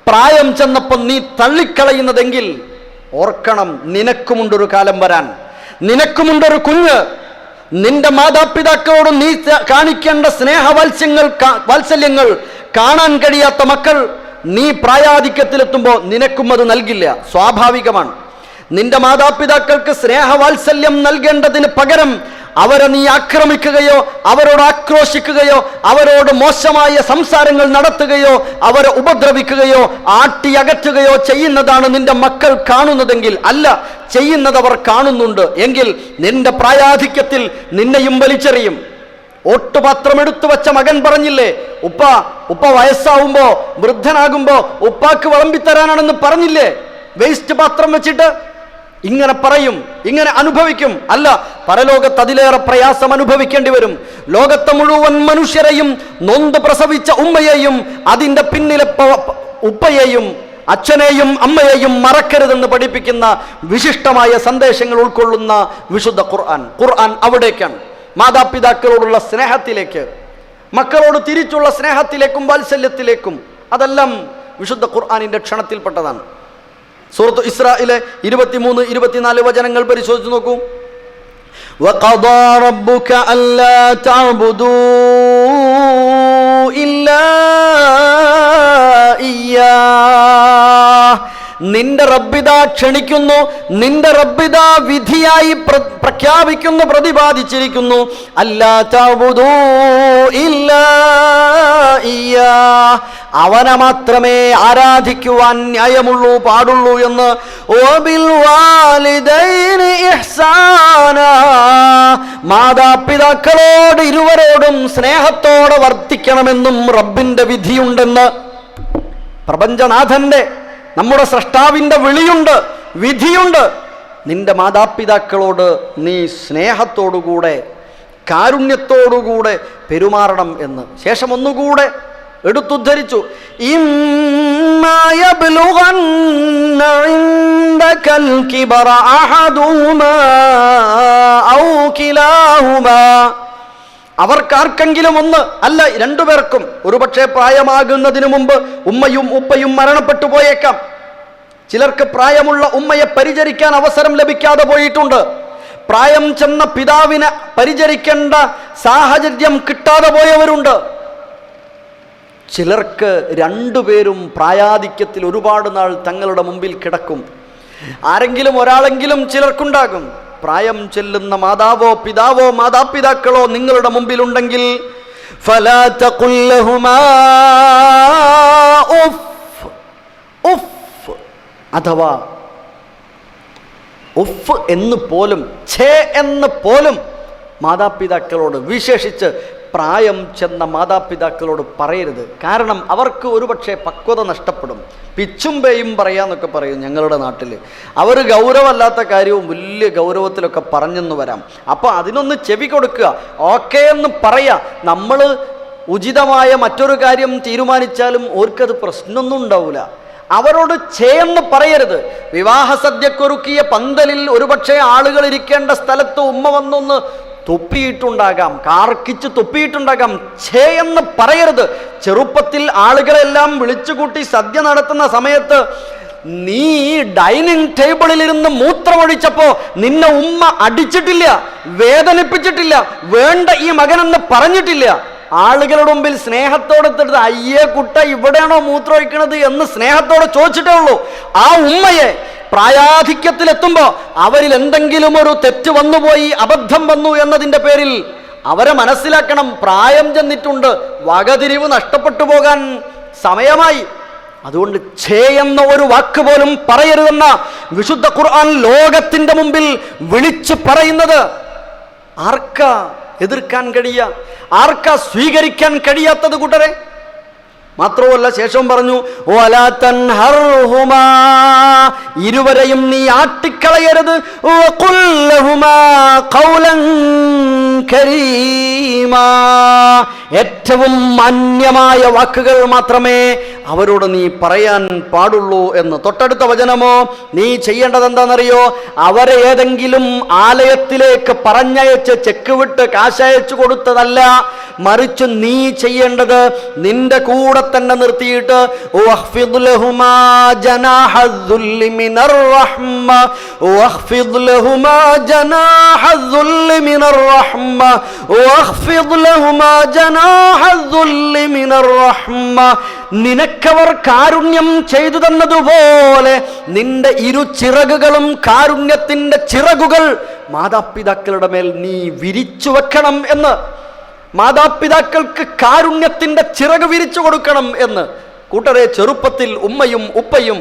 പ്രായം ചെന്നപ്പോൾ നീ തള്ളിക്കളയുന്നതെങ്കിൽ ഓർക്കണം, നിനക്കുമുണ്ടൊരു കാലം വരാൻ, നിനക്കുമുണ്ടൊരു കുഞ്ഞ്. നിന്റെ മാതാപിതാക്കളോട് നീ കാണിക്കേണ്ട വാത്സല്യങ്ങൾ കാണാൻ കഴിയാത്ത മക്കൾ നീ പ്രായാധിക്യത്തിലെത്തുമ്പോൾ നിനക്കും അത് നൽകില്ല. സ്വാഭാവികമാണ്. നിന്റെ മാതാപിതാക്കൾക്ക് സ്നേഹവാത്സല്യം നൽകേണ്ടതിന് പകരം അവരെ നീ ആക്രമിക്കുകയോ അവരോട് ആക്രോശിക്കുകയോ അവരോട് മോശമായ സംസാരങ്ങൾ നടത്തുകയോ അവരെ ഉപദ്രവിക്കുകയോ ആട്ടിയകറ്റുകയോ ചെയ്യുന്നതാണ് നിന്റെ മക്കൾ കാണുന്നതെങ്കിൽ, അല്ല, ചെയ്യുന്നത് അവർ കാണുന്നുണ്ട് എങ്കിൽ നിന്റെ പ്രായാധിക്യത്തിൽ നിന്നെയും വലിച്ചെറിയും. ഓട്ടുപാത്രം എടുത്തു വെച്ച മകൻ പറഞ്ഞില്ലേ, ഉപ്പ വയസ്സാവുമ്പോ വൃദ്ധനാകുമ്പോ ഉപ്പാക്ക് വിളമ്പിത്തരാനാണെന്ന് പറഞ്ഞില്ലേ? വേസ്റ്റ് പാത്രം വെച്ചിട്ട് ഇങ്ങനെ പറയും, ഇങ്ങനെ അനുഭവിക്കും. അല്ല, പരലോകത്ത് അതിലേറെ പ്രയാസം അനുഭവിക്കേണ്ടി വരും. ലോകത്തെ മുഴുവൻ മനുഷ്യരെയും നൊന്ത് പ്രസവിച്ച ഉമ്മയെയും അതിൻ്റെ പിന്നിലെ ഉപ്പയെയും അച്ഛനെയും അമ്മയെയും മറക്കരുതെന്ന് പഠിപ്പിക്കുന്ന വിശിഷ്ടമായ സന്ദേശങ്ങൾ ഉൾക്കൊള്ളുന്ന വിശുദ്ധ ഖുർആൻ അവിടേക്കാണ്. മാതാപിതാക്കളോടുള്ള സ്നേഹത്തിലേക്ക്, മക്കളോട് തിരിച്ചുള്ള സ്നേഹത്തിലേക്കും വാത്സല്യത്തിലേക്കും, അതെല്ലാം വിശുദ്ധ ഖുർആനിന്റെ ക്ഷണത്തിൽപ്പെട്ടതാണ്. സൂറത്ത് ഇസ്രായിലെ 23-24 വചനങ്ങൾ പരിശോധിച്ച് നോക്കൂ. വഖദാ റബ്ബുക അല്ലാ തഅബുദൂ ഇല്ലാ ഇയ്യാ. നിന്റെ റബ്ബിദ ക്ഷണിക്കുന്നു, നിന്റെ റബ്ബിദ വിധിയായി പ്രഖ്യാപിക്കുന്നു, പ്രതിപാദിച്ചിരിക്കുന്നു. അല്ലാ തഅബുദൂ ഇല്ലാ ഇയ്യാ, അവനെ മാത്രമേ ആരാധിക്കുവാൻ ന്യായമുള്ളൂ, പാടുള്ളൂ എന്ന്. വബിൽ വാലിദൈനി ഇഹ്സാനാ, മാതാപിതാക്കളോട് ഇരുവരോടും സ്നേഹത്തോടെ വർത്തിക്കണമെന്നും റബ്ബിന്റെ വിധിയുണ്ടെന്ന്. പ്രപഞ്ചനാഥന്റെ, നമ്മുടെ സ്രഷ്ടാവിന്റെ വിളിയുണ്ട്, വിധിയുണ്ട്. നിന്റെ മാതാപിതാക്കളോട് നീ സ്നേഹത്തോടുകൂടെ കാരുണ്യത്തോടുകൂടെ പെരുമാറണം എന്ന്. ശേഷം ഒന്നുകൂടെ എടുത്തുദ്ധരിച്ചു, ഇമ്മാ യബ്ലുഗന്ന ഇൻദകൽ കിബറ അഹദുഹുമാ ഔ കിലാഹുമാ. അവർക്കാർക്കെങ്കിലും ഒന്ന്, അല്ല രണ്ടുപേർക്കും, ഒരുപക്ഷെ പ്രായമാകുന്നതിന് മുമ്പ് ഉമ്മയും ഉപ്പയും മരണപ്പെട്ടു പോയേക്കാം. ചിലർക്ക് പ്രായമുള്ള ഉമ്മയെ പരിചരിക്കാൻ അവസരം ലഭിക്കാതെ പോയിട്ടുണ്ട്. പ്രായം ചെന്ന പിതാവിനെ പരിചരിക്കേണ്ട സാഹചര്യം കിട്ടാതെ പോയവരുണ്ട്. ചിലർക്ക് രണ്ടുപേരും പ്രായാധിക്യത്തിൽ ഒരുപാട് നാൾ തങ്ങളുടെ മുമ്പിൽ കിടക്കും. ആരെങ്കിലും ഒരാളെങ്കിലും ചിലർക്കുണ്ടാകും. പ്രായം ചെല്ലുന്ന മാതാവോ പിതാവോ മാതാപിതാക്കളോ നിങ്ങളുടെ മുമ്പിലുണ്ടെങ്കിൽ ഫലാ തഖുൽ ലഹുമാ ഉഫ് ഉഫ്, അഥവാ ഉഫ് എന്ന് പോലും, ഛേ എന്ന് പോലും മാതാപിതാക്കളോട്, വിശേഷിച്ച് പ്രായം ചെന്ന മാതാപിതാക്കളോട് പറയരുത്. കാരണം അവർക്ക് ഒരുപക്ഷെ പക്വത നഷ്ടപ്പെടും. പിച്ചുംപേയും പറയാന്നൊക്കെ പറയും ഞങ്ങളുടെ നാട്ടിൽ. അവർ ഗൗരവമല്ലാത്ത കാര്യവും വലിയ ഗൗരവത്തിലൊക്കെ പറഞ്ഞെന്ന് വരാം. അപ്പോൾ അതിനൊന്ന് ചെവി കൊടുക്കുക, ഓക്കെ എന്ന് പറയാ. നമ്മൾ ഉചിതമായ മറ്റൊരു കാര്യം തീരുമാനിച്ചാലും ഓർക്കത് പ്രശ്നമൊന്നും ഉണ്ടാവില്ല. അവരോട് ചേന്ന് പറയരുത്. വിവാഹ സദ്യക്കൊരുക്കിയ പന്തലിൽ ഒരുപക്ഷെ ആളുകൾ ഇരിക്കേണ്ട സ്ഥലത്ത് ഉമ്മ വന്നൊന്ന് തുപ്പിയിട്ടുണ്ടാകാം, കാർക്കിച്ച് തുപ്പിയിട്ടുണ്ടാകാം. ഛേ എന്ന് പറയരുത്. ചെറുപ്പത്തിൽ ആളുകളെല്ലാം വിളിച്ചുകൂട്ടി സദ്യ നടത്തുന്ന സമയത്ത് നീ ഡൈനിങ് ടേബിളിലിരുന്ന് മൂത്രമൊഴിച്ചപ്പോ നിന്നെ ഉമ്മ അടിച്ചിട്ടില്ല, വേദനിപ്പിച്ചിട്ടില്ല, വേണ്ട ഈ മകനെന്ന് പറഞ്ഞിട്ടില്ല. ആളുകളുടെ മുമ്പിൽ സ്നേഹത്തോടെ എടുത്തിട്ട് അയ്യേ കുട്ട ഇവിടെയാണോ മൂത്രമൊഴിക്കണത് എന്ന് സ്നേഹത്തോടെ ചോദിച്ചിട്ടേ ഉള്ളൂ. ആ ഉമ്മയെ പ്രായാധിക്യത്തിലെത്തുമ്പോ അവരിൽ എന്തെങ്കിലും ഒരു തെറ്റ് വന്നുപോയി, അബദ്ധം വന്നു എന്നതിൻ്റെ പേരിൽ അവരെ മനസ്സിലാക്കണം. പ്രായം ചെന്നിട്ടുണ്ട്, വകതിരിവ് നഷ്ടപ്പെട്ടു പോകാൻ സമയമായി. അതുകൊണ്ട് ഛേ എന്ന ഒരു വാക്ക് പോലും പറയരുതെന്ന വിശുദ്ധ ഖുർആൻ ലോകത്തിന്റെ മുമ്പിൽ വിളിച്ചു പറയുന്നത് ആർക്കാ എതിർക്കാൻ കഴിയ, ആർക്കാ സ്വീകരിക്കാൻ കഴിയാത്തത് കൂട്ടരെ? മാത്രമല്ല ശേഷം പറഞ്ഞു, വലാ തൻഹർഹുമാ, ഇരുവരെയും നീ ആട്ടിക്കളയരുത്. വഖുൽ ലഹുമാ ഖൗലൻ കരീമാ, ഏറ്റവും മാന്യമായ വാക്കുകൾ മാത്രമേ അവരോട് നീ പറയാൻ പാടുള്ളൂ എന്ന്. തൊട്ടടുത്ത വചനമോ, നീ ചെയ്യേണ്ടത് എന്താണെന്നറിയോ? അവരെ ഏതെങ്കിലും ആലയത്തിലേക്ക് പറഞ്ഞയച്ച് ചെക്ക് വിട്ട് കാശയച്ചു കൊടുത്തതല്ല, മറിച്ച് നീ ചെയ്യേണ്ടത് നിന്റെ കൂടെ തന്നെ നിർത്തിയിട്ട് വഖ്ഫിദ് ലഹുമാ ജനാഹദ്ദുല്ലി മിനർ റഹ്മ, വഖ്ഫിദ് ലഹുമാ ജനാഹദ്ദുല്ലി മിനർ റഹ്മ, വഖ്ഫിദ് ലഹുമാ ജനാഹദ്ദുല്ലി മിനർ റഹ്മ. നിനക്കവർ കാരുണ്യം ചെയ്തു തന്നതുപോലെ നിന്റെ ഇരു ചിറകുകളും കാരുണ്യത്തിന്റെ ചിറകുകൾ മാതാപിതാക്കളുടെ മേൽ നീ വിരിച്ചു വെക്കണം എന്ന്. മാതാപിതാക്കൾക്ക് കാരുണ്യത്തിന്റെ ചിറക് വിരിച്ചു കൊടുക്കണം എന്ന്. കൂട്ടരെ, ചെറുപ്പത്തിൽ ഉമ്മയും ഉപ്പയും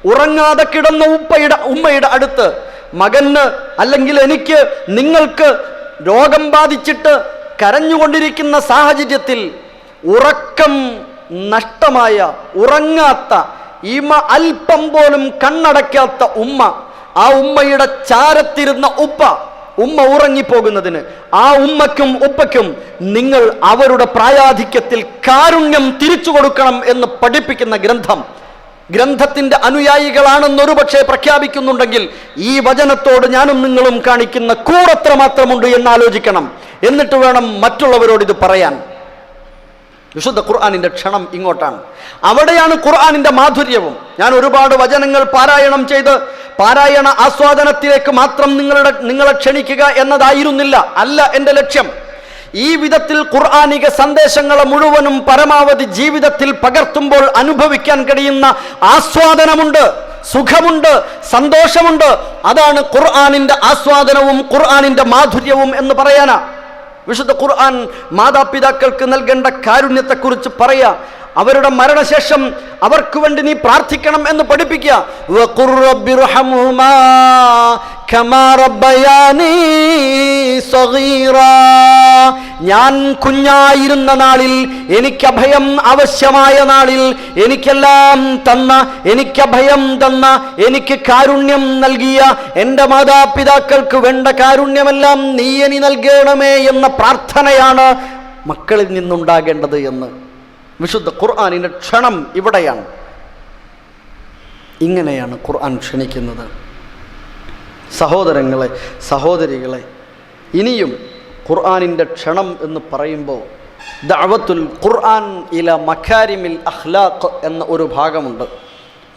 ഉറങ്ങാതെ കിടന്ന ഉമ്മയുടെ അടുത്ത് മകന് അല്ലെങ്കിൽ എനിക്ക് നിങ്ങൾക്ക് രോഗം ബാധിച്ചിട്ട് കരഞ്ഞുകൊണ്ടിരിക്കുന്ന സാഹചര്യത്തിൽ ഉറക്കം നഷ്ടമായ, ഉറങ്ങാത്ത, അല്പം പോലും കണ്ണടയ്ക്കാത്ത ഉമ്മ, ആ ഉമ്മയുടെ ചാരത്തിരുന്ന ഉമ്മ ഉറങ്ങിപ്പോകുന്നതിന് ആ ഉമ്മയ്ക്കും ഉപ്പയ്ക്കും നിങ്ങൾ അവരുടെ പ്രായാധിക്യത്തിൽ കാരുണ്യം തിരിച്ചു കൊടുക്കണം എന്ന് പഠിപ്പിക്കുന്ന ഗ്രന്ഥത്തിന്റെ അനുയായികളാണെന്നൊരു പക്ഷേ പ്രഖ്യാപിക്കുന്നുണ്ടെങ്കിൽ ഈ വചനത്തോട് ഞാനും നിങ്ങളും കാണിക്കുന്ന കൂറത്ര മാത്രമുണ്ട് എന്ന് ആലോചിക്കണം. എന്നിട്ട് വേണം മറ്റുള്ളവരോട് ഇത് പറയാൻ. വിശുദ്ധ ഖുർആനിന്റെ ക്ഷണം ഇങ്ങോട്ടാണ്. അവിടെയാണ് ഖുർആനിന്റെ മാധുര്യവും. ഞാൻ ഒരുപാട് വചനങ്ങൾ പാരായണം ചെയ്ത് പാരായണ ആസ്വാദനത്തിലേക്ക് മാത്രം നിങ്ങളെ ക്ഷണിക്കുക എന്നതായിരുന്നില്ല, അല്ല എൻ്റെ ലക്ഷ്യം. ഈ വിധത്തിൽ ഖുർആനിക സന്ദേശങ്ങളെ മുഴുവനും പരമാവധി ജീവിതത്തിൽ പകർത്തുമ്പോൾ അനുഭവിക്കാൻ കഴിയുന്ന ആസ്വാദനമുണ്ട്, സുഖമുണ്ട്, സന്തോഷമുണ്ട്. അതാണ് ഖുർആനിന്റെ ആസ്വാദനവും ഖുർആനിന്റെ മാധുര്യവും എന്ന് പറയാനാ. വിശുദ്ധ ഖുർആൻ മാതാപിതാക്കൾക്ക് നൽകേണ്ട കാരുണ്യത്തെക്കുറിച്ച് പറയാ. അവരുടെ മരണശേഷം അവർക്ക് വേണ്ടി നീ പ്രാർത്ഥിക്കണം എന്ന് പഠിപ്പിക്കുക. വഖുർ റബ്ബിർഹംഹുമാ കമാ റബ്ബയാനീ സഗീറാ. ഞാൻ കുഞ്ഞായിരുന്ന നാളിൽ, എനിക്ക് അഭയം ആവശ്യമായ നാളിൽ, എനിക്കെല്ലാം തന്ന, എനിക്ക് അഭയം തന്ന, എനിക്ക് കാരുണ്യം നൽകിയ എൻ്റെ മാതാപിതാക്കൾക്ക് വേണ്ട കാരുണ്യമെല്ലാം നീ എനി നൽകണമേ എന്ന പ്രാർത്ഥനയാണ് മക്കളിൽ നിന്നുണ്ടാകേണ്ടത് എന്ന് വിശുദ്ധ ഖുർആനിന്റെ ക്ഷണം ഇവിടെയാണ്. ഇങ്ങനെയാണ് ഖുർആൻ ക്ഷണിക്കുന്നത്. സഹോദരങ്ങളെ, സഹോദരികളെ, ഇനിയും ഖുർആനിന്റെ ക്ഷണം എന്ന് പറയുമ്പോൾ ദഅവത്തുൽ ഖുർആൻ ഇല മകാരിമിൽ അഖ്ലാഖ് എന്ന ഒരു ഭാഗമുണ്ട്.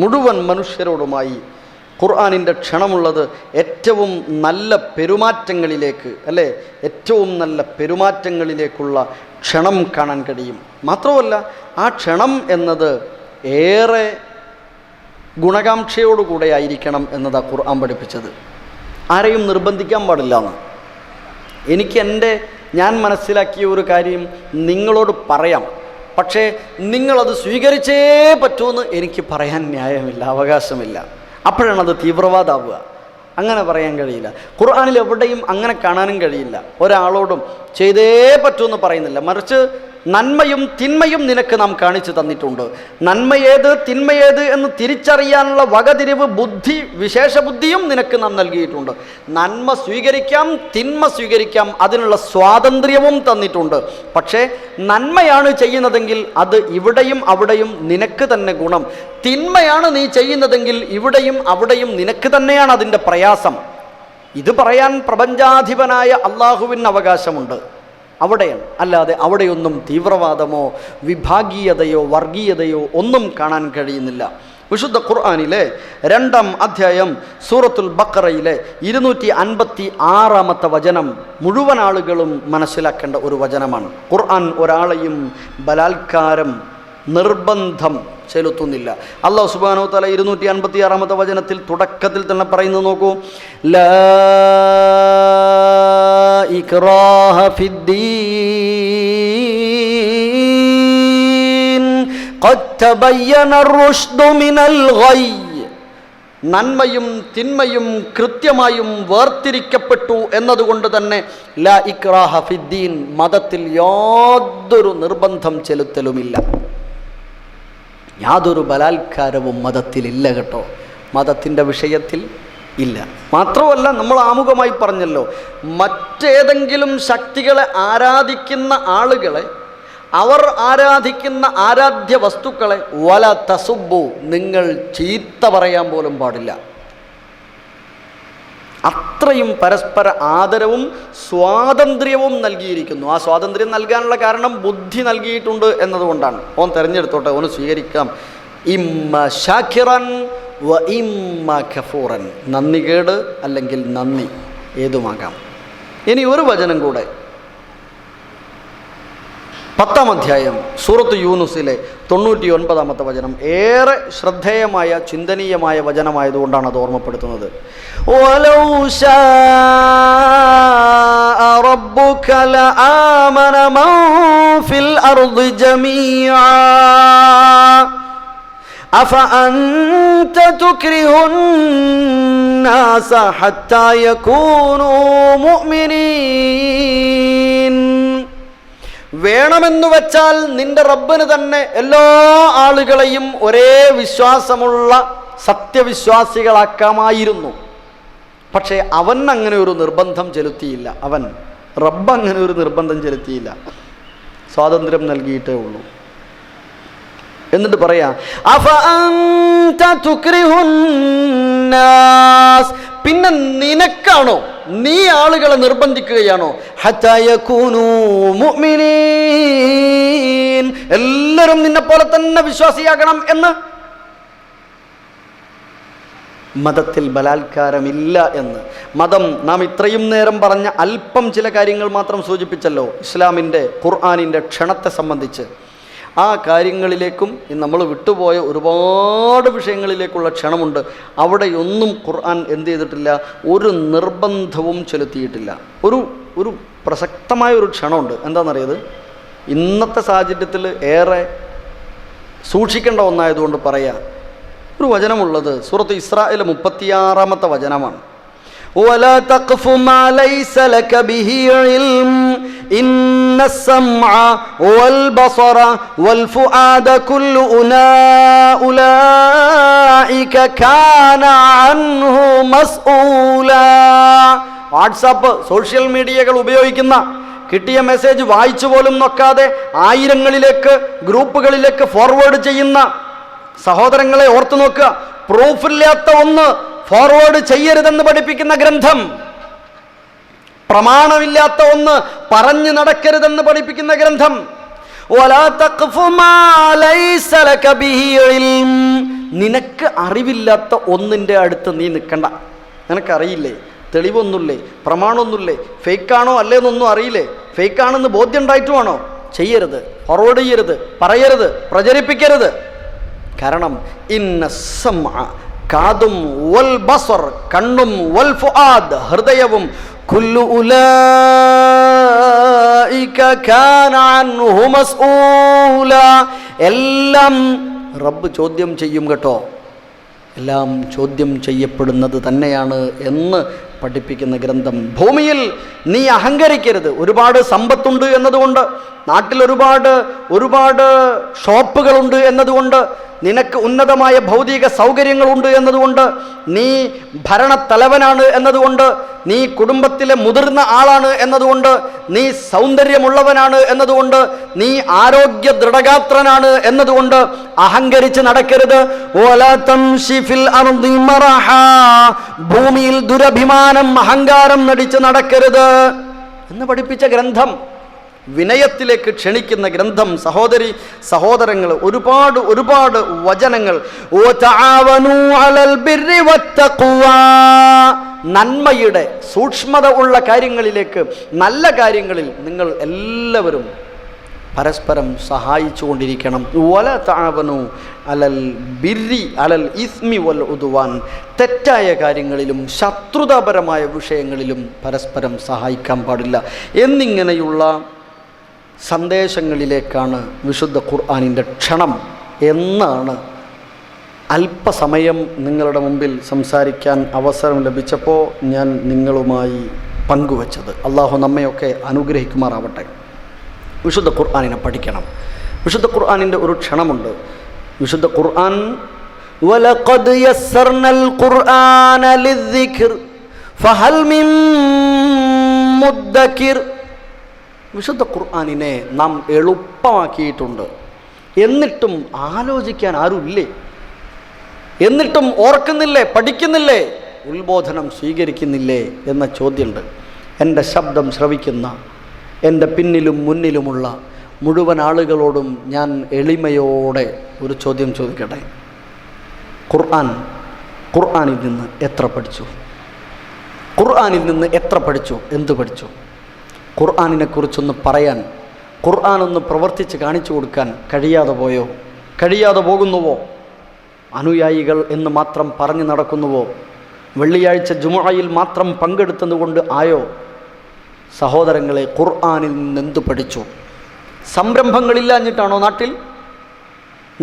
മുഴുവൻ മനുഷ്യരോടുമായി ഖുർആനിൻ്റെ ക്ഷണമുള്ളത് ഏറ്റവും നല്ല പെരുമാറ്റങ്ങളിലേക്ക്, അല്ലേ, ഏറ്റവും നല്ല പെരുമാറ്റങ്ങളിലേക്കുള്ള ക്ഷണം കാണാൻ കഴിയും. മാത്രമല്ല, ആ ക്ഷണം എന്നത് ഏറെ ഗുണകാംക്ഷയോടുകൂടെ ആയിരിക്കണം എന്നതാണ് ഖുർആൻ പഠിപ്പിച്ചത്. ആരെയും നിർബന്ധിക്കാൻ പാടില്ല എന്ന്. ഞാൻ മനസ്സിലാക്കിയ ഒരു കാര്യം നിങ്ങളോട് പറയാം, പക്ഷേ നിങ്ങളത് സ്വീകരിച്ചേ പറ്റൂന്ന് എനിക്ക് പറയാൻ ന്യായമില്ല, അവകാശമില്ല. അപ്പോഴാണ് അത് തീവ്രവാദമാവുക. അങ്ങനെ പറയാൻ കഴിയില്ല. ഖുർആനിൽ എവിടെയും അങ്ങനെ കാണാനും കഴിയില്ല. ഒരാളോടും ചെയ്തേ പറ്റൂന്ന് പറയുന്നില്ല. മറിച്ച് നന്മയും തിന്മയും നിനക്ക് നാം കാണിച്ചു തന്നിട്ടുണ്ട്. നന്മയേത് തിന്മയേത് എന്ന് തിരിച്ചറിയാനുള്ള വകതിരിവ്, ബുദ്ധി, വിശേഷ ബുദ്ധിയും നിനക്ക് നാം നൽകിയിട്ടുണ്ട്. നന്മ സ്വീകരിക്കാം, തിന്മ സ്വീകരിക്കാം, അതിനുള്ള സ്വാതന്ത്ര്യവും തന്നിട്ടുണ്ട്. പക്ഷേ നന്മയാണ് ചെയ്യുന്നതെങ്കിൽ അത് ഇവിടെയും അവിടെയും നിനക്ക് തന്നെ ഗുണം. തിന്മയാണ് നീ ചെയ്യുന്നതെങ്കിൽ ഇവിടെയും അവിടെയും നിനക്ക് തന്നെയാണ് അതിൻ്റെ പ്രയാസം. ഇത് പറയാൻ പ്രപഞ്ചാധിപനായ അള്ളാഹുവിന് അവകാശമുണ്ട്. അവിടെയാണ്, അല്ലാതെ അവിടെയൊന്നും തീവ്രവാദമോ വിഭാഗീയതയോ വർഗീയതയോ ഒന്നും കാണാൻ കഴിയുന്നില്ല. വിശുദ്ധ ഖുർആനിലെ 2-ാം അധ്യായം സൂറത്തുൽ ബഖറയിലെ 256-ാമത്തെ വചനം മുഴുവൻ ആളുകളും മനസ്സിലാക്കേണ്ട ഒരു വചനമാണ്. ഖുർആൻ ഒരാളെയും ബലാത്കാരം, നിർബന്ധം ചെലുത്തുന്നില്ല. അല്ലാഹു സുബ്ഹാനഹു വ തആല 256-ാമത്തെ വചനത്തിൽ തുടക്കത്തിൽ തന്നെ പറയുന്നത് നോക്കൂ. ലാ ഇക്റാഹ ഫിദ്ദീൻ ഖദ് തബയ്യന അർ-റുശ്ദു മിനൽ ഗയ്. നന്മയും തിന്മയും കൃത്യമായും വേർതിരിക്കപ്പെട്ടു എന്നതുകൊണ്ട് തന്നെ ലാ ഇക്റാഹ ഫിദ്ദീൻ, മതത്തിൽ യാതൊരു നിർബന്ധം ചെലുത്തലുമില്ല. യാതൊരു ബലാത്കാരവും മതത്തിലില്ല കേട്ടോ, മതത്തിൻ്റെ വിഷയത്തിൽ ഇല്ല. മാത്രമല്ല, നമ്മൾ ആമുഖമായി പറഞ്ഞല്ലോ, മറ്റേതെങ്കിലും ശക്തികളെ ആരാധിക്കുന്ന ആളുകളെ, അവർ ആരാധിക്കുന്ന ആരാധ്യ വസ്തുക്കളെ വല തസുബ്ബു, നിങ്ങൾ ചീത്ത പറയാൻ പോലും പാടില്ല. അത്രയും പരസ്പര ആദരവും സ്വാതന്ത്ര്യവും നൽകിയിരിക്കുന്നു. ആ സ്വാതന്ത്ര്യം നൽകാനുള്ള കാരണം ബുദ്ധി നൽകിയിട്ടുണ്ട് എന്നതുകൊണ്ടാണ്. ഓൻ തിരഞ്ഞെടുത്തോട്ടെ, ഓന് സ്വീകരിക്കാം. ഇമ്മ ഷാക്കിറൻ വ ഇമ്മ ഖഫൂറൻ, നന്ദികേട് അല്ലെങ്കിൽ നന്ദി, ഏതുമാകാം. ഇനി ഒരു വചനം കൂടെ, 10-ാം അധ്യായം സൂറത്ത് യൂനുസിലെ 99-ാമത്തെ വചനം. ഏറെ ശ്രദ്ധേയമായ ചിന്തനീയമായ വചനമായതുകൊണ്ടാണ് അത് ഓർമ്മപ്പെടുത്തുന്നത്. വലൗ ശാഅ റബ്ബുക ലആമന മൻ ഫിൽ അർദി ജമീഅ അഫഅൻത തുക്രിഹുന്നാസ ഹത്താ യകൂനൂ മുഅ്മിനീൻ. വേണമെന്നു വെച്ചാൽ നിന്റെ റബ്ബിന് തന്നെ എല്ലാ ആളുകളെയും ഒരേ വിശ്വാസമുള്ള സത്യവിശ്വാസികളാക്കാമായിരുന്നു. പക്ഷേ അവൻ അങ്ങനെ ഒരു നിർബന്ധം ചെലുത്തിയില്ല. റബ്ബ് അങ്ങനെ ഒരു നിർബന്ധം ചെലുത്തിയില്ല, സ്വാതന്ത്ര്യം നൽകിയിട്ടേ ഉള്ളൂ. എന്നിട്ട് പറയാ അഫഅൻത തുക്രിഹുന്നാസ്, പിന്നെ നിനക്കാണോ, നീ ആളുകളെ നിർബന്ധിക്കുകയാണോ? ഹത്താ യകൂനൂ മുഅ്മിനീൻ, എല്ലാവരും നിന്നെ പോലെ തന്നെ വിശ്വാസിയാകണം എന്ന്. മതത്തിൽ ബലാത്കാരമില്ല എന്ന്. മതം നാം ഇത്രയും നേരം പറഞ്ഞ അല്പം ചില കാര്യങ്ങൾ മാത്രം സൂചിപ്പിച്ചല്ലോ ഇസ്ലാമിൻ്റെ, ഖുർആനിൻ്റെ ക്ഷണത്തെ സംബന്ധിച്ച്. ആ കാര്യങ്ങളിലേക്കും നമ്മൾ വിട്ടുപോയ ഒരുപാട് വിഷയങ്ങളിലേക്കുള്ള ക്ഷണമുണ്ട്. അവിടെയൊന്നും ഖുർആൻ എന്ത് ചെയ്തിട്ടില്ല, ഒരു നിർബന്ധവും ചെലുത്തിയിട്ടില്ല. ഒരു പ്രസക്തമായ ഒരു ക്ഷണമുണ്ട്. എന്താണെന്നറിയത്? ഇന്നത്തെ സാഹചര്യത്തിൽ ഏറെ സൂക്ഷിക്കേണ്ട ഒന്നായതുകൊണ്ട് പറയാം. ഒരു വചനമുള്ളത് സൂറത്ത് ഇസ്രായേൽ 36-ാമത്തെ വചനമാണ്. ولا تقف ما ليس لك به علم إن السمع والبصر والفؤاد كل أولئك كان عنه مسؤولا. വാട്സാപ്പ്, സോഷ്യൽ മീഡിയകൾ ഉപയോഗിക്കുന്ന, കിട്ടിയ മെസ്സേജ് വായിച്ചു പോലും നോക്കാതെ ആയിരങ്ങളിലേക്ക് ഗ്രൂപ്പുകളിലേക്ക് ഫോർവേഡ് ചെയ്യുന്ന സഹോദരങ്ങളെ ഓർത്തു നോക്കുക. പ്രൂഫില്ലാത്ത ഒന്ന് ഫോർവേഡ് ചെയ്യരുതെന്ന് പഠിപ്പിക്കുന്ന ഗ്രന്ഥം, പ്രമാണമില്ലാത്ത ഒന്ന് പറഞ്ഞു നടക്കരുതെന്ന് പഠിപ്പിക്കുന്ന ഗ്രന്ഥം. നിനക്ക് അറിവില്ലാത്ത ഒന്നിൻ്റെ അടുത്ത് നീ നിൽക്കണ്ട. നിനക്കറിയില്ലേ, തെളിവൊന്നുമില്ലേ, പ്രമാണമൊന്നുമില്ലേ, ഫേക്കാണോ അല്ലേന്നൊന്നും അറിയില്ലേ, ഫേക്കാണെന്ന് ബോധ്യം ഉണ്ടായിട്ടുമാണോ? ചെയ്യരുത്, ഫോർവേഡ് ചെയ്യരുത്, പറയരുത്, പ്രചരിപ്പിക്കരുത്. കാരണം ഇന്ന സമഅ, കാതും, വൽ ബസർ, കണ്ണും, വൽ ഫുആദ്, ഹൃദയവും, കുല്ലു ഉലൈക കാന അൻഹു മസ്ഊല, എല്ലാം റബ്ബ് ചോദ്യം ചെയ്യും കേട്ടോ. എല്ലാം ചോദ്യം ചെയ്യപ്പെടുന്നത് തന്നെയാണ് എന്ന് പഠിപ്പിക്കുന്ന ഗ്രന്ഥം. ഭൂമിയിൽ നീ അഹങ്കരിക്കരുത്. ഒരുപാട് സമ്പത്തുണ്ട് എന്നതുകൊണ്ട്, നാട്ടിൽ ഒരുപാട് ഷോപ്പുകളുണ്ട് എന്നതുകൊണ്ട്, നിനക്ക് ഉന്നതമായ ഭൗതിക സൗകര്യങ്ങളുണ്ട് എന്നതുകൊണ്ട്, നീ ഭരണത്തലവനാണ് എന്നതുകൊണ്ട്, നീ കുടുംബത്തിലെ മുതിർന്ന ആളാണ് എന്നതുകൊണ്ട്, നീ സൗന്ദര്യമുള്ളവനാണ് എന്നതുകൊണ്ട്, നീ ആരോഗ്യ ദൃഢഗാത്രനാണ് എന്നതുകൊണ്ട് അഹങ്കരിച്ച് നടക്കരുത്. ഭൂമിയിൽ ദുരഭിമാനം, അഹങ്കാരം നടിച്ച് നടക്കരുത് എന്ന് പഠിപ്പിച്ച ഗ്രന്ഥം, വിനയത്തിലേക്ക് ക്ഷണിക്കുന്ന ഗ്രന്ഥം. സഹോദരങ്ങൾ, ഒരുപാട് വചനങ്ങൾ. നന്മയുടെ സൂക്ഷ്മത ഉള്ള കാര്യങ്ങളിലേക്ക്, നല്ല കാര്യങ്ങളിൽ നിങ്ങൾ എല്ലാവരും പരസ്പരം സഹായിച്ചുകൊണ്ടിരിക്കണം. വല തഅവനു അലൽ ബിർരി അലൽ ഇസ്മി വൽ ഉദ്വാൻ, തെറ്റായ കാര്യങ്ങളിലും ശത്രുതാപരമായ വിഷയങ്ങളിലും പരസ്പരം സഹായിക്കാൻ പാടില്ല എന്നിങ്ങനെയുള്ള സന്ദേശങ്ങളിലേക്കാണ് വിശുദ്ധ ഖുർആനിൻ്റെ ക്ഷണം എന്നാണ് അല്പസമയം നിങ്ങളുടെ മുമ്പിൽ സംസാരിക്കാൻ അവസരം ലഭിച്ചപ്പോൾ ഞാൻ നിങ്ങളുമായി പങ്കുവച്ചത്. അള്ളാഹു നമ്മയൊക്കെ അനുഗ്രഹിക്കുമാറാവട്ടെ. വിശുദ്ധ ഖുർആനിനെ പഠിക്കണം. വിശുദ്ധ ഖുർആനിൻ്റെ ഒരു ക്ഷണമുണ്ട്. വിശുദ്ധ ഖുർആൻ വലഖദ് യസ്സർനൽ ഖുർആന ലിദ്ദിക്ർ ഫഹൽ മിൻ മുദ്ദക്കിർ. വിശുദ്ധ ഖുർആനിനെ നാം എളുപ്പമാക്കിയിട്ടുണ്ട്. എന്നിട്ടും ആലോചിക്കാൻ ആരുമില്ലേ? എന്നിട്ടും ഓർക്കുന്നില്ലേ, പഠിക്കുന്നില്ലേ? ഉത്ബോധനം സ്വീകരിക്കുന്നില്ലേ എന്ന ചോദ്യമുണ്ട്. എൻ്റെ ശബ്ദം ശ്രവിക്കുന്ന എൻ്റെ പിന്നിലും മുന്നിലുമുള്ള മുഴുവൻ ആളുകളോടും ഞാൻ എളിമയോടെ ഒരു ചോദ്യം ചോദിക്കട്ടെ. ഖുർആനിൽ നിന്ന് എത്ര പഠിച്ചു? ഖുർആനിൽ നിന്ന് എത്ര പഠിച്ചു? എന്ത് പഠിച്ചു? ഖുർആനിനെക്കുറിച്ചൊന്ന് പറയാൻ, ഖുർആനൊന്ന് പ്രവർത്തിച്ച് കാണിച്ചു കൊടുക്കാൻ കഴിയാതെ പോയോ? കഴിയാതെ പോകുന്നുവോ? അനുയായികൾ എന്ന് മാത്രം പറഞ്ഞു നടക്കുന്നുവോ? വെള്ളിയാഴ്ച ജുമുഅയിൽ മാത്രം പങ്കെടുത്തതുകൊണ്ട് ആയോ? സഹോദരങ്ങളെ, ഖുർആനിൽ നിന്ന് എന്ത് പഠിച്ചു? സംരംഭങ്ങളില്ലാഞ്ഞിട്ടാണോ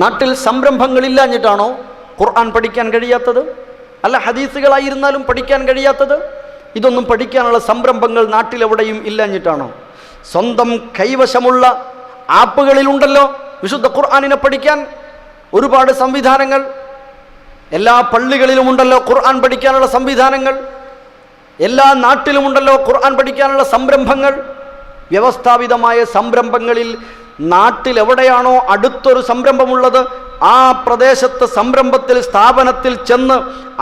നാട്ടിൽ സംരംഭങ്ങളില്ലാഞ്ഞിട്ടാണോ ഖുർആൻ പഠിക്കാൻ കഴിയാത്തത്? അല്ല, ഹദീസുകളായിരുന്നാലും പഠിക്കാൻ കഴിയാത്തത്? ഇതൊന്നും പഠിക്കാനുള്ള സംരംഭങ്ങൾ നാട്ടിലെവിടെയും ഇല്ലാഞ്ഞിട്ടാണോ? സ്വന്തം കൈവശമുള്ള ആപ്പുകളിലുണ്ടല്ലോ വിശുദ്ധ ഖുർആനിനെ പഠിക്കാൻ ഒരുപാട് സംവിധാനങ്ങൾ. എല്ലാ പള്ളികളിലുമുണ്ടല്ലോ ഖുർആൻ പഠിക്കാനുള്ള സംവിധാനങ്ങൾ. എല്ലാ നാട്ടിലുമുണ്ടല്ലോ ഖുർആൻ പഠിക്കാനുള്ള സംരംഭങ്ങൾ. വ്യവസ്ഥാപിതമായ സംരംഭങ്ങളിൽ നാട്ടിലെവിടെയാണോ അടുത്തൊരു സംരംഭമുള്ളത് ആ പ്രദേശത്ത് സംരംഭത്തിൽ സ്ഥാപനത്തിൽ ചെന്ന്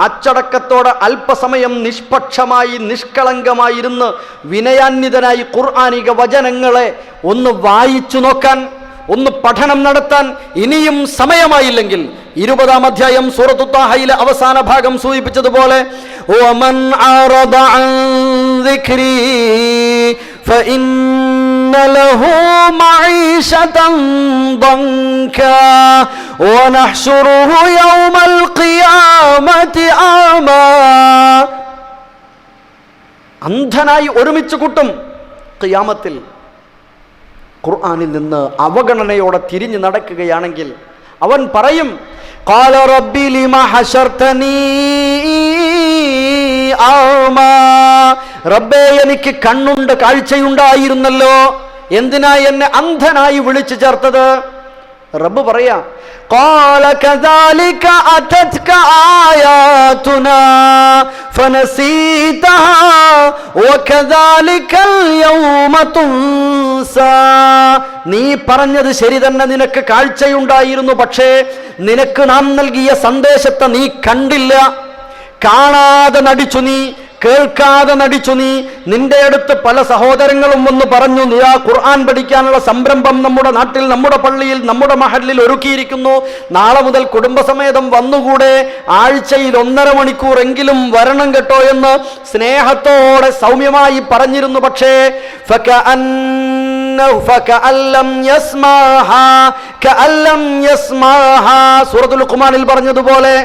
അച്ചടക്കത്തോടെ അല്പസമയം നിഷ്പക്ഷമായി നിഷ്കളങ്കമായിരുന്ന് വിനയാന്വിതനായി ഖുർആനിക വചനങ്ങളെ ഒന്ന് വായിച്ചു നോക്കാൻ, ഒന്ന് പഠനം നടത്താൻ ഇനിയും സമയമായില്ലെങ്കിൽ 20-ാം അധ്യായം സൂറത്തു ത്വാഹയിലെ അവസാന ഭാഗം സൂചിപ്പിച്ചതുപോലെ വമൻ അറദ അൻ ദിക്രി ഫഇന്ന ലഹു മഈശതൻ ദൻകാ വനഹ്ശുറുഹു യൗമൽ ഖിയാമത്തി അമാ. അന്ധനായി ഒരുമിച്ച് കൂട്ടും ഖിയാമത്തിൽ. ഖുർആനിൽ നിന്ന് അവഗണനയോടെ തിരിഞ്ഞു നടക്കുകയാണെങ്കിൽ അവൻ പറയും, ഖാല റബ്ബി ലിമ ഹശർതനീ അഅ്മാ. റബ്ബേ, എനിക്ക് കണ്ണുണ്ട്, കാഴ്ചയുണ്ടായിരുന്നല്ലോ, എന്തിനാ എന്നെ അന്ധനായി വിളിച്ചു ചേർത്തത്? റബ്ബ് പറയാ, ഖാല കദാലിക അതത്ക ആയാതുനാ ഫനസീതഹാ വകദാലികൽ യൗമ തുൻസാ. നീ പറഞ്ഞത് ശരി തന്നെ, നിനക്ക് കാഴ്ചയുണ്ടായിരുന്നു, പക്ഷേ നിനക്ക് നാം നൽകിയ സന്ദേശത്തെ നീ കണ്ടില്ല. കാണാതെ നടിച്ചു നീ, കേൾക്കാതെ നടിച്ചു നീ. നിന്റെ അടുത്ത് പല സഹോദരങ്ങളും വന്ന് പറഞ്ഞു, നീ ആ ഖുർആൻ പഠിക്കാനുള്ള സംരംഭം നമ്മുടെ നാട്ടിൽ, നമ്മുടെ പള്ളിയിൽ, നമ്മുടെ മഹല്ലിൽ ഒരുക്കിയിരിക്കുന്നു, നാളെ മുതൽ കുടുംബസമേതം വന്നുകൂടെ, ആഴ്ചയിൽ 1.5 മണിക്കൂറെങ്കിലും വരണം കേട്ടോ എന്ന് സ്നേഹത്തോടെ സൗമ്യമായി പറഞ്ഞിരുന്നു. പക്ഷേ സൂറത്തുൽ ലുഖ്മാനിൽ പറഞ്ഞതുപോലെ